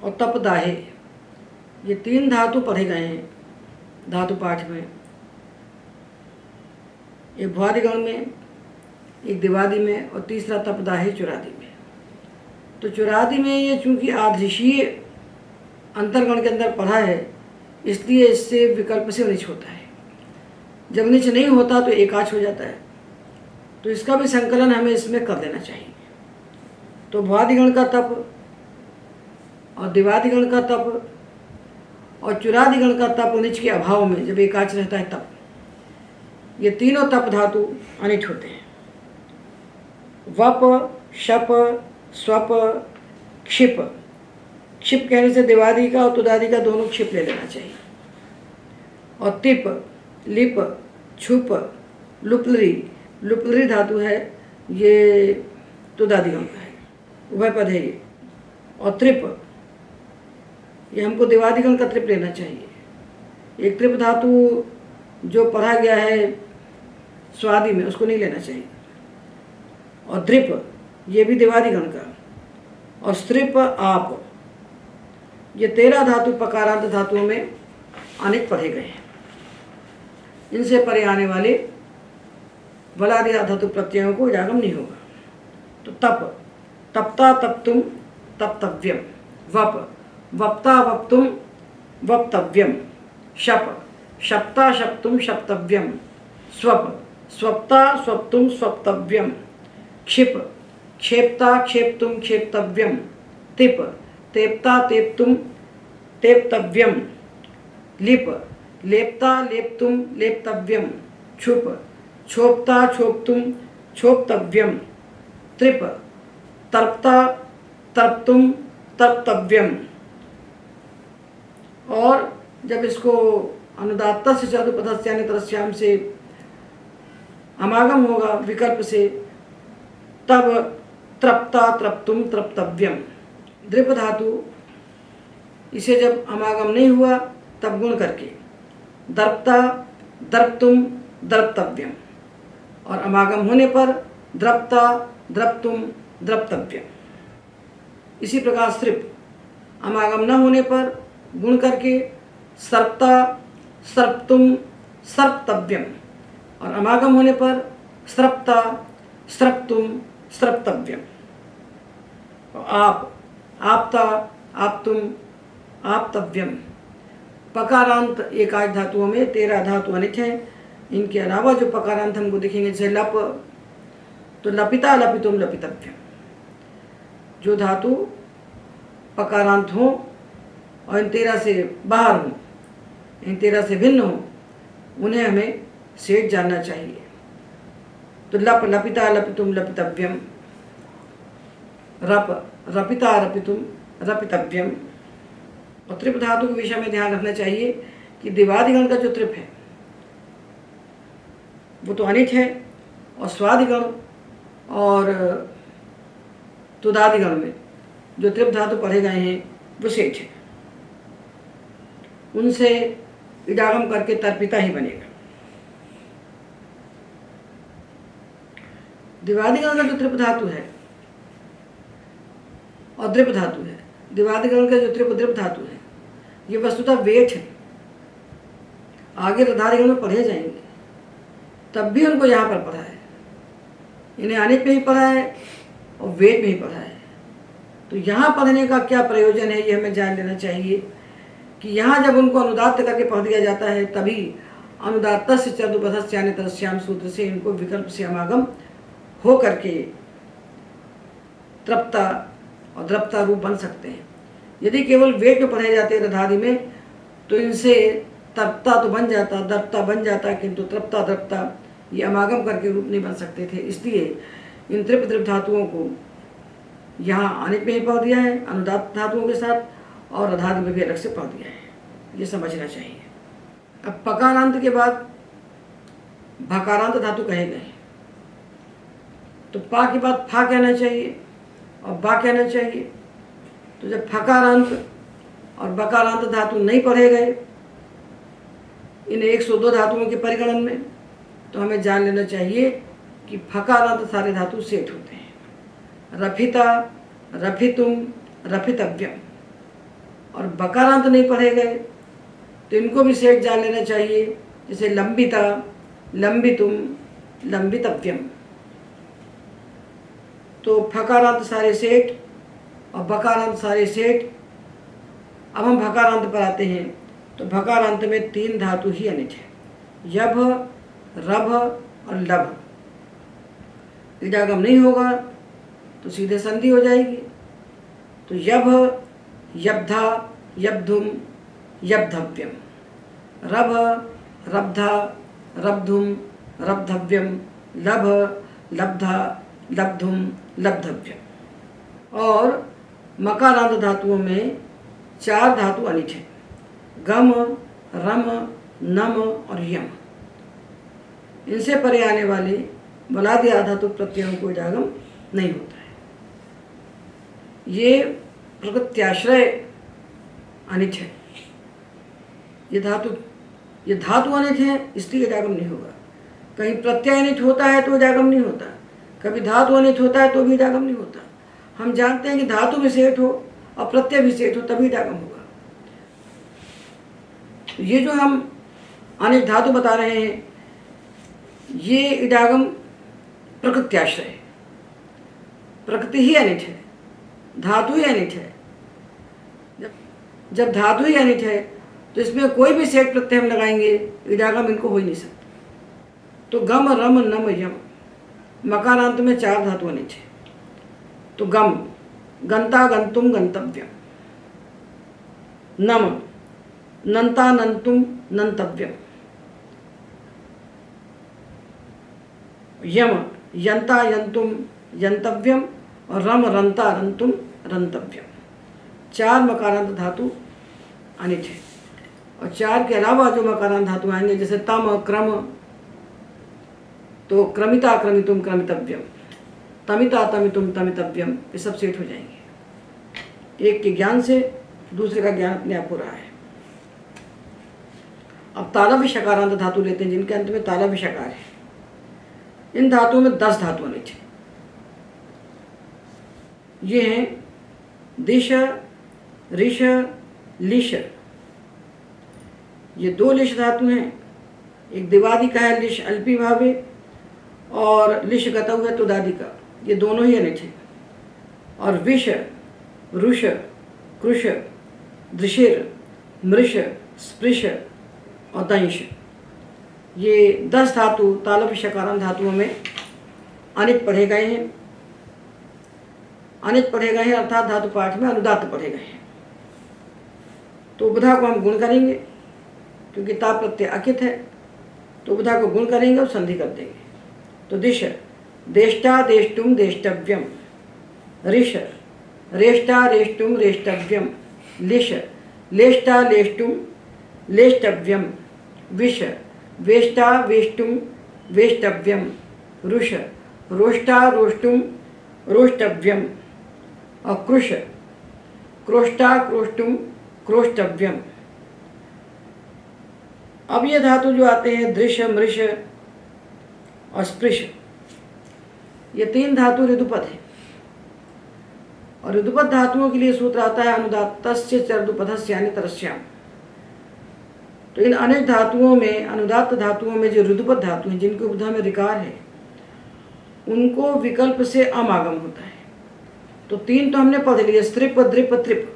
और तप दाहे, ये 3 धातु पढ़े गए हैं धातु पाठ में। एक भुआदिगण में, एक दिवादि में और तीसरा तपदाहे चुरादि में। तो चुरादि में ये चूंकि आदृशीय अंतर्गण के अंदर पढ़ा है इसलिए इससे विकल्प से निच होता है। जब निच नहीं होता तो एकाच हो जाता है, तो इसका भी संकलन हमें इसमें कर देना चाहिए। तो भुआदिगण का तप और दिवादिगण का तप और चुरादिगण का तप निच के अभाव में जब एकाच रहता है तब ये तीनों तप धातु अनिच होते हैं। वप, शप, स्वप, क्षिप। क्षिप कहने से दिवादि का और तुदादि का दोनों क्षिप ले लेना चाहिए। और तिप, लिप, छुप, लुपलरी। लुपलरी धातु है ये तुदादिगण का है, उभय पद है ये। और त्रिप, ये हमको दिवादिगण का त्रिप लेना चाहिए। एक त्रिप धातु जो पढ़ा गया है स्वादि में उसको नहीं लेना चाहिए। और द्रिप, ये भी दिवादिगण का। और स्त्रिप, आप, ये 13 धातु पकारांत धातुओं में अनिच पढ़े गए हैं। इनसे परे आने वाले वलादि धातु प्रत्ययों को उजागम नहीं होगा। तो तप, तप्ता तप्तुम तप्तव्यम। वप, वप्ता वप्तुम वप्तव्यम। शप, शप्ता शप्तुम शप्तव्यम। स्वप, स्वप्ता स्वप्तुम स्वप्तव्यम। क्षिप, क्षेप्ता क्षेप्तुम क्षेप्तव्यम। तिप, तेप्ता तेप्तुम तेप्तव्यम। लिप, लेप्ता लेप्तुम लेप्तव्यम। छुप, छोप्ता छोप्तुम छोप्तव्यम। त्रिप, तर्प्ता तर्प्तुम तर्प्तव्यम। और जब इसको अनुदात्त से चतुपथस्यान्यतरस्याम से अमागम होगा विकल्प से तब तृप्ता तृप्तुम तृप्तव्यम। द्रिप धातु इसे जब अमागम नहीं हुआ तब गुण करके दर्प्ता दर्प्तुम दर्प्तव्यम और अमागम होने पर द्रप्ता द्रप्तुम द्रप्तव्यम। इसी प्रकार स्त्रिप अमागम न होने पर गुण करके सर्प्ता सर्प्तुम सर्प्तव्यम और अमागम होने पर स्रप्ता स्रप्तुम स्रप्तव्यम। आप, आपता आप्तुम आप्तव्यम। पकारांत एकाच धातुओं में 13 धातु अनिच हैं। इनके अलावा जो पकारांत हमको दिखेंगे जैसे लप, तो लपिता लपितुम लपितव्यम। जो धातु पकारांत हो और इन 13 से बाहर हों, इन 13 से भिन्न हों, उन्हें हमें सेठ जानना चाहिए। तो लप लपिता लपितुम लपितव्यम, रप रपिता रपितुम रपितव्यम। और त्रिप धातु के विषय में ध्यान रखना चाहिए कि दिवादिगण का जो त्रिप है वो तो अनिट है, और स्वादिगण और तुदादिगण में जो त्रिप धातु पढ़े गए हैं वो सेठ है, उनसे इडागम करके तर्पिता ही बनेगा। दिवादिगण का जो त्रिप धातु है और द्रिप धातु है, दिवादिगण का जो त्रिप द्रिप धातु है, ये वस्तुतः वेट है, आगे रधादिगण में पढ़े जाएंगे, तब भी उनको यहाँ पर पढ़ा है, इन्हें अनिट में ही पढ़ा है और वेट में ही पढ़ा है। तो यहाँ पढ़ने का क्या प्रयोजन है, ये हमें जान लेना चाहिए कि यहाँ जब उनको अनुदात्त करके पढ़ दिया जाता है, तभी अनुदात्तस्य चतुर्पथस्यान्यतरस्याम सूत्र से इनको विकल्प से समागम हो करके तृप्ता और द्रप्ता रूप बन सकते हैं। यदि केवल वेट में पढ़े जाते रधादि में तो इनसे तृप्ता तो बन जाता, द्रप्ता बन जाता, किंतु तृप्ता द्रप्ता ये अमागम करके रूप नहीं बन सकते थे। इसलिए इन त्रिप द्रिप धातुओं को यहाँ अनिट में ही पढ़ दिया है अनुदात्त धातुओं के साथ, और रधादि में भी अलग से पढ़ दिया है, ये समझना चाहिए। अब पकारांत के बाद भकारांत धातु कहे गए, तो पा के बाद फा कहना चाहिए और बा कहना चाहिए। तो जब फकारांत और बकारांत धातु नहीं पढ़े गए इन 102 धातुओं के परिगणन में, तो हमें जान लेना चाहिए कि फकारांत सारे धातु सेठ होते हैं। रफिता, रफितुम, रफितव्यम। और बकारांत नहीं पढ़े गए तो इनको भी सेठ जान लेना चाहिए, जैसे लंबिता, लंबितुम, लंबितव्यम। तो फकारांत सारे सेठ और बकारांत सारे सेठ। अब हम भकारांत पर आते हैं, तो भकारांत में 3 धातु ही अनिट है, यभ, रभ और लभ। इडागम नहीं होगा तो सीधे संधि हो जाएगी। तो यभ, यब्धा, यब्धुम, यब्धव्यम। रभ, रब्धा, रब्धुम, रब्धव्यम। लभ, लब्धा, लब्धुम, लब्धव्यम। और मकारांत धातुओं में 4 धातु अनिट है, गम, रम, नम और यम। इनसे परे आने वाले बलादि आधातु प्रत्ययों को इडागम नहीं होता है। ये प्रकृत्याश्रय अनिट है, ये धातु अनिट है, इसलिए इडागम नहीं होगा। कहीं प्रत्यय अनिट होता है तो इडागम नहीं होता, कभी धातु अनिट होता है तो भी इडागम नहीं होता। हम जानते हैं कि धातु भी सेठ हो और प्रत्यय भी सेठ हो तभी इडागम होगा। ये जो हम अनिट धातु बता रहे हैं ये इडागम प्रकृत्याश्रय है, प्रकृति ही अनिट है, धातु ही अनिट है। जब धातु ही अनिट है तो इसमें कोई भी सेठ प्रत्यय हम लगाएंगे इडागम इनको हो ही नहीं सकता। तो गम, रम, नम, यम। मकारांत में 4 धातु अनिट है, तो गम, गंता, गंतुम, गंतव्यम। नम, नंता, नंतुम, नंतव्यम। यम, यंता, यंतुम, यंतव्यम। और रम, रंता, रंतुम, रंतव्यम। 4 मकारांत धातु अनिट है। और 4 के अलावा जो मकारांत धातु आएंगे जैसे तम, क्रम, तो क्रमिता, क्रमितुम, क्रमितव्यम। तमिता, तमितुम, तमितव्यम, ये सब सेठ हो जाएंगे। एक के ज्ञान से दूसरे का ज्ञान अपने आप हो रहा है। अब तालव्य शकारांत धातु लेते हैं जिनके अंत में तालव्य शकार है। इन धातुओं में 10 धातु अनिट है। ये हैं दिश, ऋष, लिश। ये 2 लिश धातु हैं, एक दिवादी का है लिश अल्पी भावे और लिश गतौ है तुदादि का, ये दोनों ही अनिट है। और विष, रुष, कृश, दृशिर, मृष, स्पृश और दंश, ये 10 धातु तालव्य शकारांत धातुओं में अनिट पढ़े गए हैं। अनिट पढ़े गए हैं अर्थात धातु पाठ में अनुदात्त पढ़े गए हैं। तो उपधा को हम गुण करेंगे, क्योंकि ता प्रत्यय अकित है, तो उपधा को गुण करेंगे और संधि कर देंगे। तो दिश देष्टा देष्टुम देष्टव्यम, ऋष रेष्टा रेष्टुम रेष्टव्यम, लिश लेष्टा लेष्टुम लेष्टव्यम, विष वेष्टा वेष्टुम वेष्टव्यम, रुष रोष्टा रोष्टुम रोष्टव्यम, और कृश क्रोष्टा क्रोष्टुम क्रोष्टव्यम। अब ये धातु जो आते हैं दृश मृष और स्पृश, ये 3 धातु ऋतुपद है। और ऋतुपद धातुओं के लिए सूत्र आता है अनुदात्तस्य चर्दुपधस्य अन्यतरस्याम। तो इन अनेक धातुओं में, अनुदात्त धातुओं में जो ऋतुपद धातु हैं, जिनके उपधा में ऋकार है, उनको विकल्प से अमागम होता है। तो 3 तो हमने पढ़ लिए, स्त्रिप द्रिप त्रिप,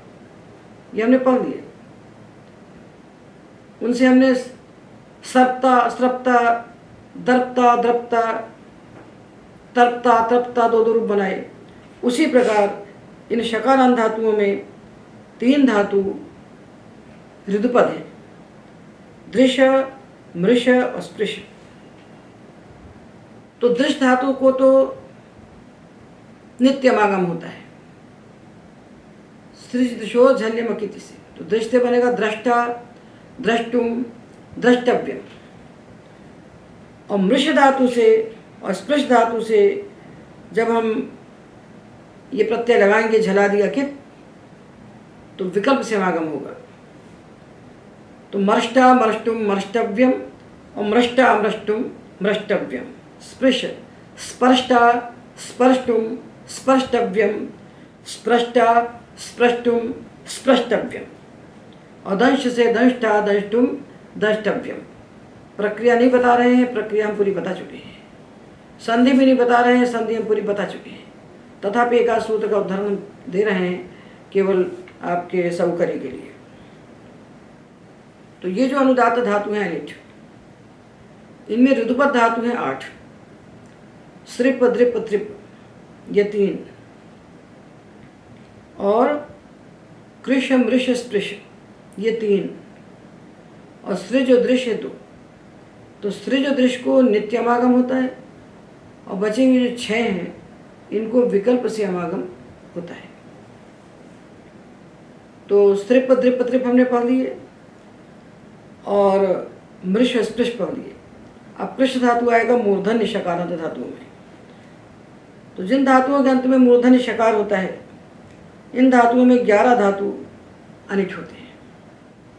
ये हमने पढ़ लिए। उनसे हमने सर्पता स्रप्ता दर्पता द्रप्ता तर्पता तर्पता 2 रूप बनाए। उसी प्रकार इन शकारांत धातुओं में 3 धातु ऋतुपद हैं, दृश मृष और स्पृश। तो दृश धातु को तो नित्यमागम होता है, सृज दृशो झल्यमकिति से। तो दृष्ट बनेगा द्रष्टा द्रष्टुम द्रष्टव्यम। और मृष धातु से और स्पृश धातु से जब हम ये प्रत्यय लगाएंगे झलादि अकित, तो विकल्प से समागम होगा। तो मर्ष्टा मर्ष्टुम मर्ष्टव्यम और मृष्टा मृष्टुम मृष्टव्यम। स्पृश स्पर्ष्टा स्पर्ष्टुम स्पर्ष्टव्यम, स्पृष्टा स्पृष्टुम स्पृष्टव्यम। और दंश से दंष्टा दंष्टुम दंष्टव्यम। प्रक्रिया नहीं बता रहे हैं, प्रक्रिया हम पूरी बता चुके हैं। संधि भी नहीं बता रहे हैं, संधि हम पूरी बता चुके हैं। तथापि एक आध सूत्र का उदाहरण दे रहे हैं केवल आपके सौकर्य के लिए। तो ये जो अनुदात्त धातु हैं अनिट, इनमें ऋतुपद धातु हैं 8, सृप द्रिप त्रिप ये 3, और कृश मृष स्पृश ये 3, और सृज और दृश्य 2। तो सृज और दृश्य को नित्यमागम होता है, और बचे हुए जो 6 हैं इनको विकल्प से अमागम होता है। तो स्त्रिप द्रिप त्रिप हमने पढ़ लिए और मृष स्पृश पढ़ लिए। अब कृष धातु आएगा मूर्धन्य शकारांत धातुओं में। तो जिन धातुओं के अंत में मूर्धन्य शकार होता है, इन धातुओं में 11 धातु अनिट होते हैं।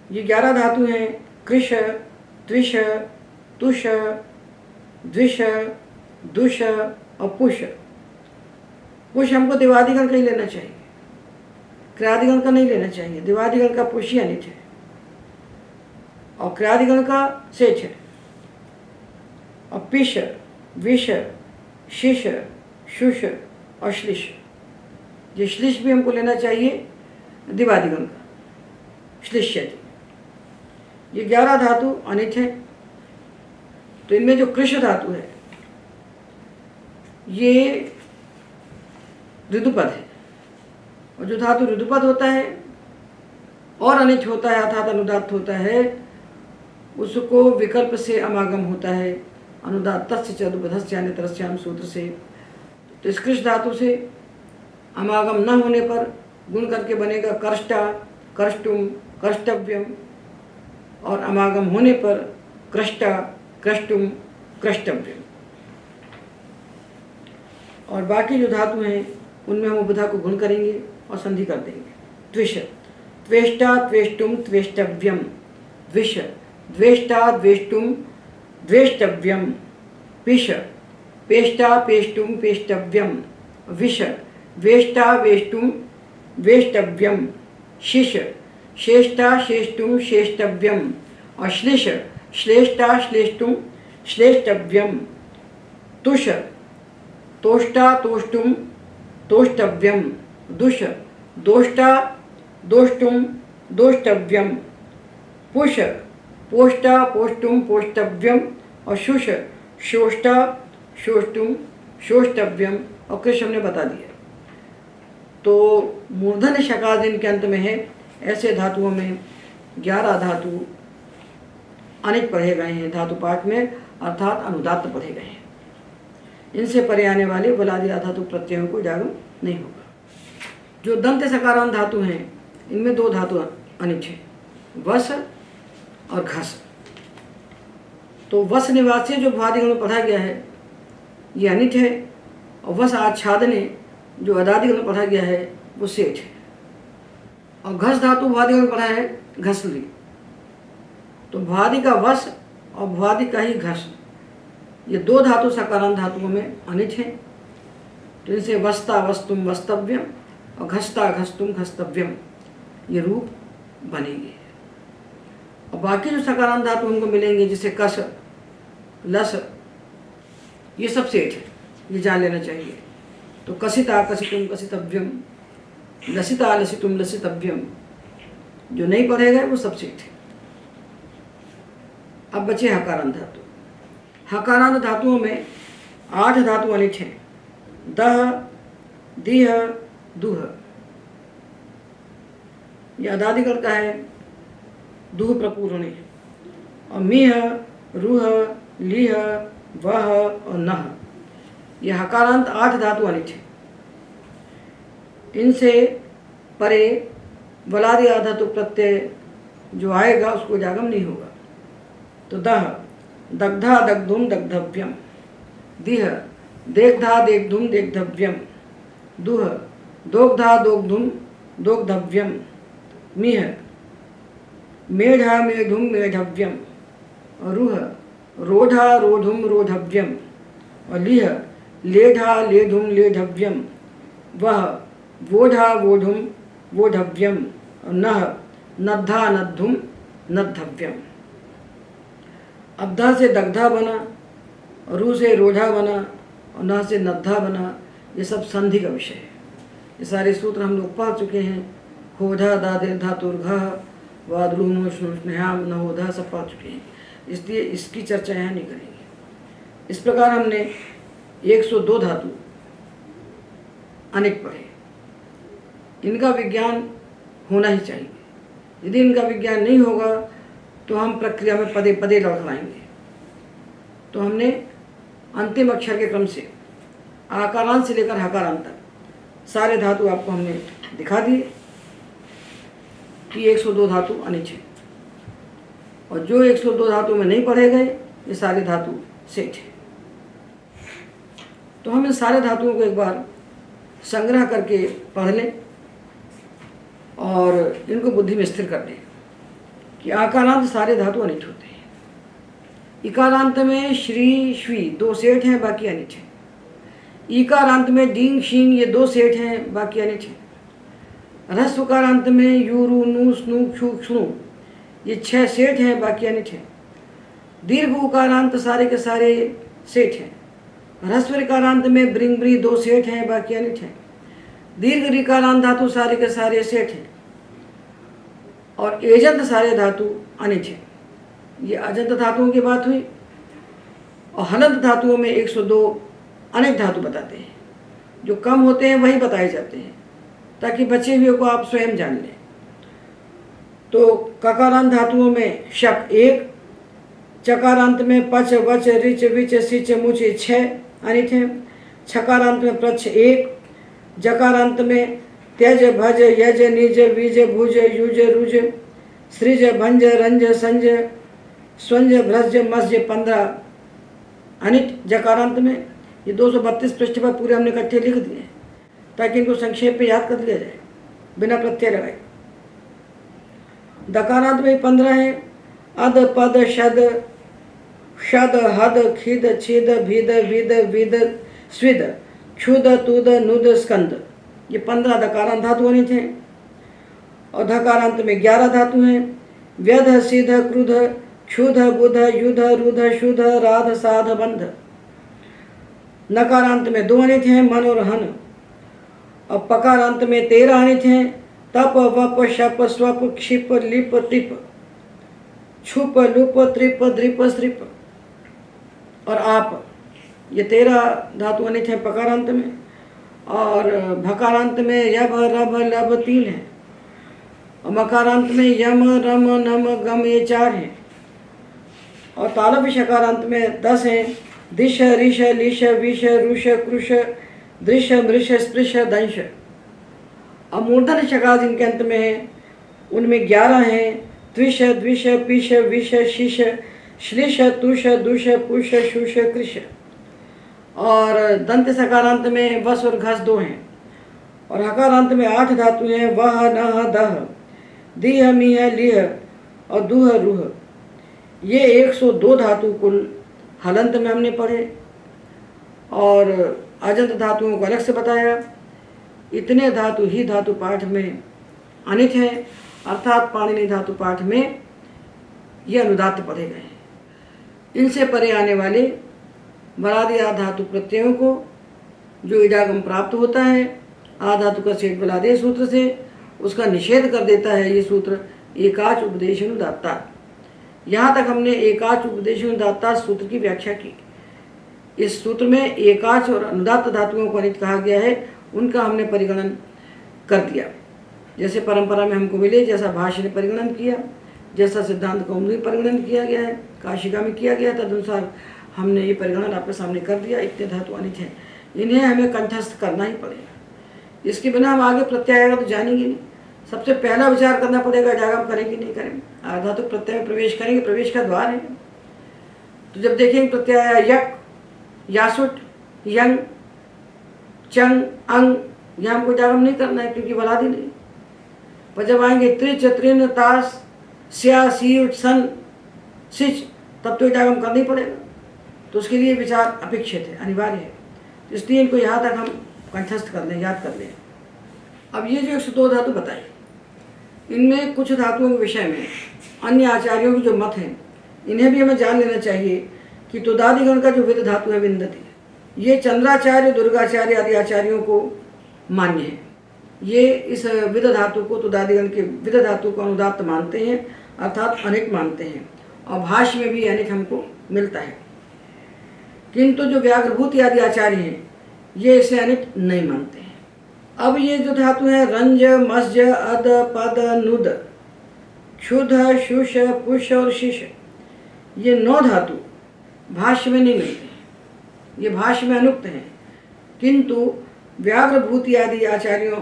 ये 11 धातु हैं कृष त्विष तुष द्विष दुष और पुष। पुष हमको दिवादिगण का ही लेना चाहिए, क्रियादिगण का नहीं लेना चाहिए। दिवादिगण का पुष ही अनिट है और क्रियादिगण का सेच है। और पिश विष शिश शुष और श्लिश, ये श्लिश भी हमको लेना चाहिए दिवादिगण का, श्लिष्यति। ये 11 धातु अनिट है। तो इनमें जो कृष धातु है ये ऋतुपद है, और जो धातु ऋतुपद होता है और अनिट होता है अर्थात अनुदात्त होता है, उसको विकल्प से अमागम होता है अनुदात्तस्य च अनुपधस्य अन्यतरस्याम सूत्र से। तो इस कृष धातु से अमागम न होने पर गुण करके बनेगा कर्ष्टा कर्ष्टुम कर्ष्टव्यम, और अमागम होने पर कृष्टा कृष्टुम कृष्टव्यम। और बाकी जो धातु हैं उनमें हम उपधा को गुण करेंगे और संधि कर देंगे। द्विष त्वेष्टा त्वेष्टुम त्वेष्टव्यम, द्विष द्वेष्टा द्वेष्टुम द्वेष्टव्यम, पिश पेष्टा पेष्टुम पेष्टव्यम, विष वेष्टा वेष्टुम वेष्टव्यम, शिश श्रेष्ठा श्रेष्टुम श्रेष्टव्यम, और श्लिश श्लेष्ठा श्लेष्टुम श्लेष्टव्यम, तुष तोष्टा तोष्टुम तोष्टव्यम, दुष दोष्टा दोष्टुम दोष्टव्यम, पुष पोष्टा पोष्टुम पोष्टव्यम, और शुष शोष्टा शोष्टुम शोष्टव्यम। और कृष्ण हमने बता दिया। तो मूर्धन्य शकार जिनके अंत में है, ऐसे धातुओं में 11 धातु अनिट पढ़े गए हैं धातु पाठ में, अर्थात अनुदात्त पढ़े गए हैं। इनसे परे आने वाले बलादि अधातु प्रत्ययों को जागम नहीं होगा। जो दंत सकारांत धातु हैं इनमें 2 धातु अनिट है, वस और घस। तो वस निवासी जो भ्वादिगण में पढ़ा गया है ये अनिट है, और वस आच्छादने जो अदादिगण में पढ़ा गया है वो सेठ है। और घस धातु भ्वादिगण में पढ़ा है घसली। तो भ्वादि का वस और भ्वादि का ही घस, ये 2 धातु सकारांत धातुओं में अनिट हैं। तो इनसे वस्ता वस्तुम वस्तव्यम और घस्ता घस्तुम घस्तव्यम ये रूप बनेंगे। और बाकी जो सकारांत धातु हमको मिलेंगे जैसे कस लस, ये सब सेठ है, ये जान लेना चाहिए। तो कसिता कसितुम कसितव्यम, लसिता लसितुम लसितव्यम, जो नहीं पढ़े गए वो सब सेठ है। अब बचे हकारांत धातु। हकारांत धातुओं में 8 धातु अनिट हैं, दह दीह दुह। यह अदादिगण का है, दुह प्रपूर्ण है। और मीह रूह लीह वह और नह, यह हकारांत 8 धातु अनिट है। इनसे परे बलादि आधातु प्रत्यय जो आएगा उसको जागम नहीं होगा। तो दह दग्धा दग्धुम दग्धव्यम, दिह देखधा देखधुम देखधव्यम, दुह दोग्धा दोग्धुम दोग्धव्यम, मिह मेढ़ा मेढुम मेढव्यम, और रूह रोढ़ा रोढ़ुम रोढ़व्यम, और लिह लेढ़ा लेढ़ुम लेढ़व्यम, वह वोढ़ा वोढ़ुम वोढ़व्यम, और नह नद्धा नद्धुम नद्धव्यम। अब ध से दग्धा बना, और रू से रोढ़ा बना, और न से नद्धा बना। ये सब संधि का विषय है। ये सारे सूत्र हम लोग पढ़ चुके हैं। होधा दादिर धातुर्घ वाद्रुम स्नुष्ण्याम नहोधा सब पढ़ चुके हैं, इसलिए इसकी चर्चा यहाँ नहीं करेंगे। इस प्रकार हमने 102 धातु अनेक पढ़े। इनका विज्ञान होना ही चाहिए। यदि इनका विज्ञान नहीं होगा तो हम प्रक्रिया में पदे पदे लौटाएंगे। तो हमने अंतिम अक्षर के क्रम से आकारांत से लेकर हकारांत तक सारे धातु आपको हमने दिखा दिए कि 102 धातु अनिच है, और जो 102 धातु में नहीं पढ़े गए ये सारे धातु सेठ है। तो हम इन सारे धातुओं को एक बार संग्रह करके पढ़ लें और इनको बुद्धि में स्थिर कर लें कि आकारांत सारे धातु अनिट होते हैं। इकारांत में श्री श्वी 2 सेठ हैं, बाकी अनिट हैं। ईकारांत में डींग शींग ये 2 सेठ हैं, बाकी अनिट हैं। ह्रस्वकारांत में यू रू नू स्नू क्षु क्षणु ये 6 सेठ हैं, बाकी अनिट हैं। दीर्घ उकारांत सारे के सारे सेठ हैं। ह्रस्व ऋकारांत में ब्रिंग ब्री 2 सेठ हैं, बाकी अनिट हैं। दीर्घ ऋकारांत धातु सारे के सारे सेठ हैं, और एजंत सारे धातु अनिट हैं। ये अजंत धातुओं की बात हुई। और हलंत धातुओं में 102 अनेक धातु बताते हैं। जो कम होते हैं वही बताए जाते हैं ताकि बचे हुए को आप स्वयं जान लें। तो ककारांत धातुओं में शक 1, चकारांत में पच वच रिच विच सिच मुच 6 अनिट हैं। छकारांत में प्रच्छ 1, जकारांत में त्यज भज यज निज विज भुज युज रुज सृज भंज रंज संज स्वंज भ्रज मस्ज 15 अनिट जकारांत में। ये 232 पृष्ठ पर पूरे हमने इकट्ठे लिख दिए ताकि इनको संक्षेप में याद कर लिया जाए बिना प्रत्यय लगाए। दकारांत में 15 है। अद पद शद शद हद खिद छिद भिद विद विद स्विद क्षुद तुद नुद स्कंद ये 15 दकारांत धातु अनिट हैं। और धकारांत में 11 धातु हैं। व्यध सिध क्रुध क्षुध बुध युध रुध शुध राध साध बंध। नकारांत में 2 अनिट हैं, मन और हन। और पकारांत में 13 अनिट हैं। तप वप शप स्वप क्षिप लिप तिप छुप लुप त्रिप द्रिप स्त्रिप। और आप ये 13 धातु अनिट हैं पकारांत में। और भकारांत में यभ रभ लब 3 है। और मकारांत में यम रम नम गम ये 4 हैं, और तालव्य शकारांत में 10 हैं। दिश ऋष लिश विष रुष कृष दृश मृष स्पृश दंश। और मूर्धन शकार जिनके अंत में है उनमें 11 हैं। त्विष द्विष पिश विष शिश श्लिश तुष दुष पुष शुष कृष। और दंत सकारांत में वस और घस 2 हैं, और हकारांत में 8 धातु हैं। वह नह दह दीह मीह लिह और दूह रूह। ये 102 धातु कुल हलंत में हमने पढ़े, और अजंत धातुओं को अलग से बताया। इतने धातु ही धातु पाठ में अनित हैं, अर्थात पाणिनि धातु पाठ में ये अनुदात्त पढ़े गए हैं। इनसे परे आने वाले बलादि धातु प्रत्ययों को जो इडागम प्राप्त होता है आधातु का सेठ बलादे सूत्र से, उसका निषेध कर देता है ये सूत्र एकाच उपदेशानुदात्ता। यहाँ तक हमने एकाच उपदेशानुदात्ता सूत्र की व्याख्या की। इस सूत्र में एकाच और अनुदात्त धातुओं को अनित कहा गया है, उनका हमने परिगणन कर दिया। जैसे परंपरा में हमको मिले, जैसा भाष्य ने परिगणन किया, जैसा सिद्धांत कौमुदी में परिगणन किया गया है, काशिका में किया गया, तदनुसार हमने ये परिगणन आपके सामने कर दिया। इतने धातु अनित हैं, इन्हें हमें कंठस्थ करना ही पड़ेगा। इसके बिना हम आगे प्रत्यय तो जानेंगे नहीं। सबसे पहला विचार करना पड़ेगा इडागम करेंगे नहीं करेंगे। धातु प्रत्यय में प्रवेश करेंगे, प्रवेश का द्वार है। तो जब देखेंगे प्रत्यय यक यासुट यंग चंग अंग, यहाँ हमको इडागम नहीं करना है क्योंकि बलादि नहीं। पर जब आएंगे त्रिच त्रिन तास स्या सी सन सिच, तब तो इडागम करना ही पड़ेगा। तो उसके लिए विचार अपेक्षित है, अनिवार्य है। इसलिए इनको यहाँ तक हम कंठस्थ कर लें, याद कर लें। अब ये जो 102 धातु बताई, इनमें कुछ धातुओं के विषय में अन्य आचार्यों के जो मत हैं, इन्हें भी हमें जान लेना चाहिए कि तुदादिगण का जो विद धातु है विन्दति, ये चंद्राचार्य दुर्गाचार्य आदि आचार्यों को मान्य है। ये इस विद धातु को, तुदादिगण के विद धातु को अनुदात्त मानते हैं, अर्थात अनिट मानते हैं, और भाष्य में भी अनिट हमको मिलता है। किंतु जो व्याघ्रभूत आदि आचार्य हैं ये इसे अनिट नहीं मानते हैं। अब ये जो धातु है रंज मस्ज अद पद नुद क्षुध शुष पुष और शिश, ये 9 धातु भाष्य में नहीं मिलते हैं, ये भाष्य में अनुक्त हैं। किंतु व्याघ्रभूत आदि आचार्यों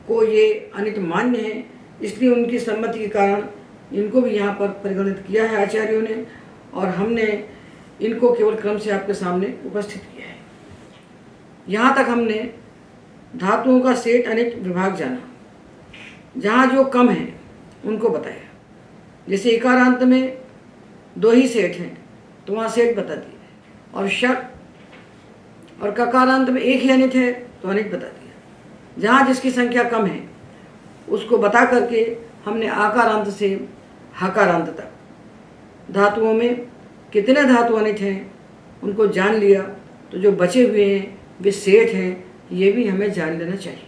को ये अनिट मान्य है, इसलिए उनकी सम्मति के कारण इनको भी यहाँ पर परिगणित किया है आचार्यों ने, और हमने इनको केवल क्रम से आपके सामने उपस्थित किया है। यहाँ तक हमने धातुओं का सेठ अनिट विभाग जाना, जहाँ जो कम है उनको बताया। जैसे इकारांत में 2 ही सेठ हैं तो वहाँ सेठ बता दिए, और शक और ककारांत में 1 ही अनिट है तो अनिट बता दिया। जहाँ जिसकी संख्या कम है उसको बता करके हमने आकारांत से हकारांत तक धातुओं में कितने धातु अनिट हैं उनको जान लिया। तो जो बचे हुए हैं वे सेठ हैं, ये भी हमें जान लेना चाहिए।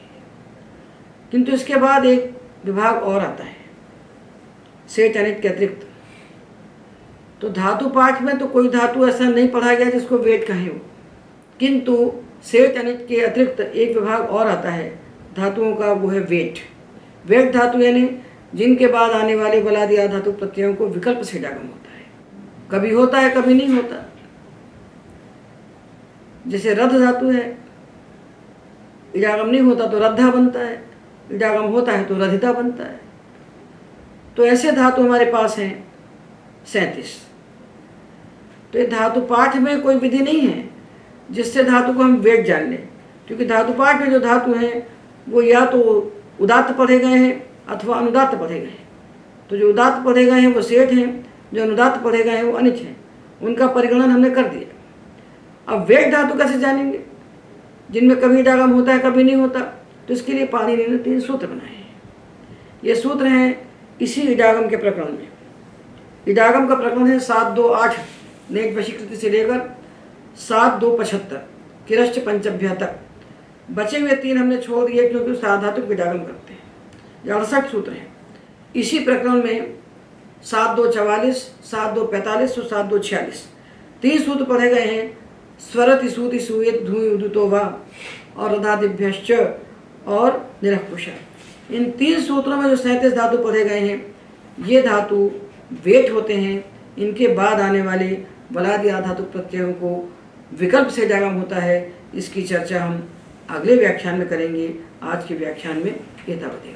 किंतु इसके बाद एक विभाग और आता है सेठ अनिट के अतिरिक्त। तो धातु पाठ में तो कोई धातु ऐसा नहीं पढ़ा गया जिसको वेट कहें हो, किंतु सेठ अनिट के अतिरिक्त एक विभाग और आता है धातुओं का, वो है वेट। वेट धातु यानी जिनके बाद आने वाले बलादि धातु प्रत्ययों को विकल्प से इडागम होता है। कभी होता है कभी नहीं होता। जैसे रथ धातु है, इडागम नहीं होता तो रद्धा बनता है, इडागम होता है तो रधिता बनता है। तो ऐसे धातु हमारे पास हैं 37। तो ये धातु पाठ में कोई विधि नहीं है जिससे धातु को हम वेट जान लें, क्योंकि धातु पाठ में जो धातु हैं वो या तो उदात्त पढ़े गए हैं अथवा अनुदात्त पढ़े गए हैं। तो जो उदात्त पढ़े गए हैं वो सेठ हैं, जो अनुदात्त पढ़े गए हैं वो अनिट हैं। उनका परिगणन हमने कर दिया। अब वेट धातु कैसे जानेंगे जिनमें कभी इडागम होता है कभी नहीं होता? तो इसके लिए पाणिनि ने 3 सूत्र बनाए हैं। ये सूत्र हैं इसी इडागम के प्रकरण में। इडागम का प्रकरण है 7-2-8 नेक वशीकृति से लेकर 7-2-75 किरश्च पंचभ्य तक। बचे हुए 3 हमने छोड़ दिए क्योंकि साधातुक इडागम करते हैं। ये 68 सूत्र हैं। इसी प्रकरण में 7-2-44, 7-2-45 और 7-2-46 3 सूत्र पढ़े गए हैं। स्वरति सूति सूयत धूय उदुतो वा और रदादिभ्यश्च और निरकुश। इन 3 सूत्रों में जो 37 धातु पढ़े गए हैं, ये धातु वेट होते हैं। इनके बाद आने वाले बलादि आधातुक प्रत्ययों को विकल्प से जागम होता है। इसकी चर्चा हम अगले व्याख्यान में करेंगे। आज के व्याख्यान में एतावदेव।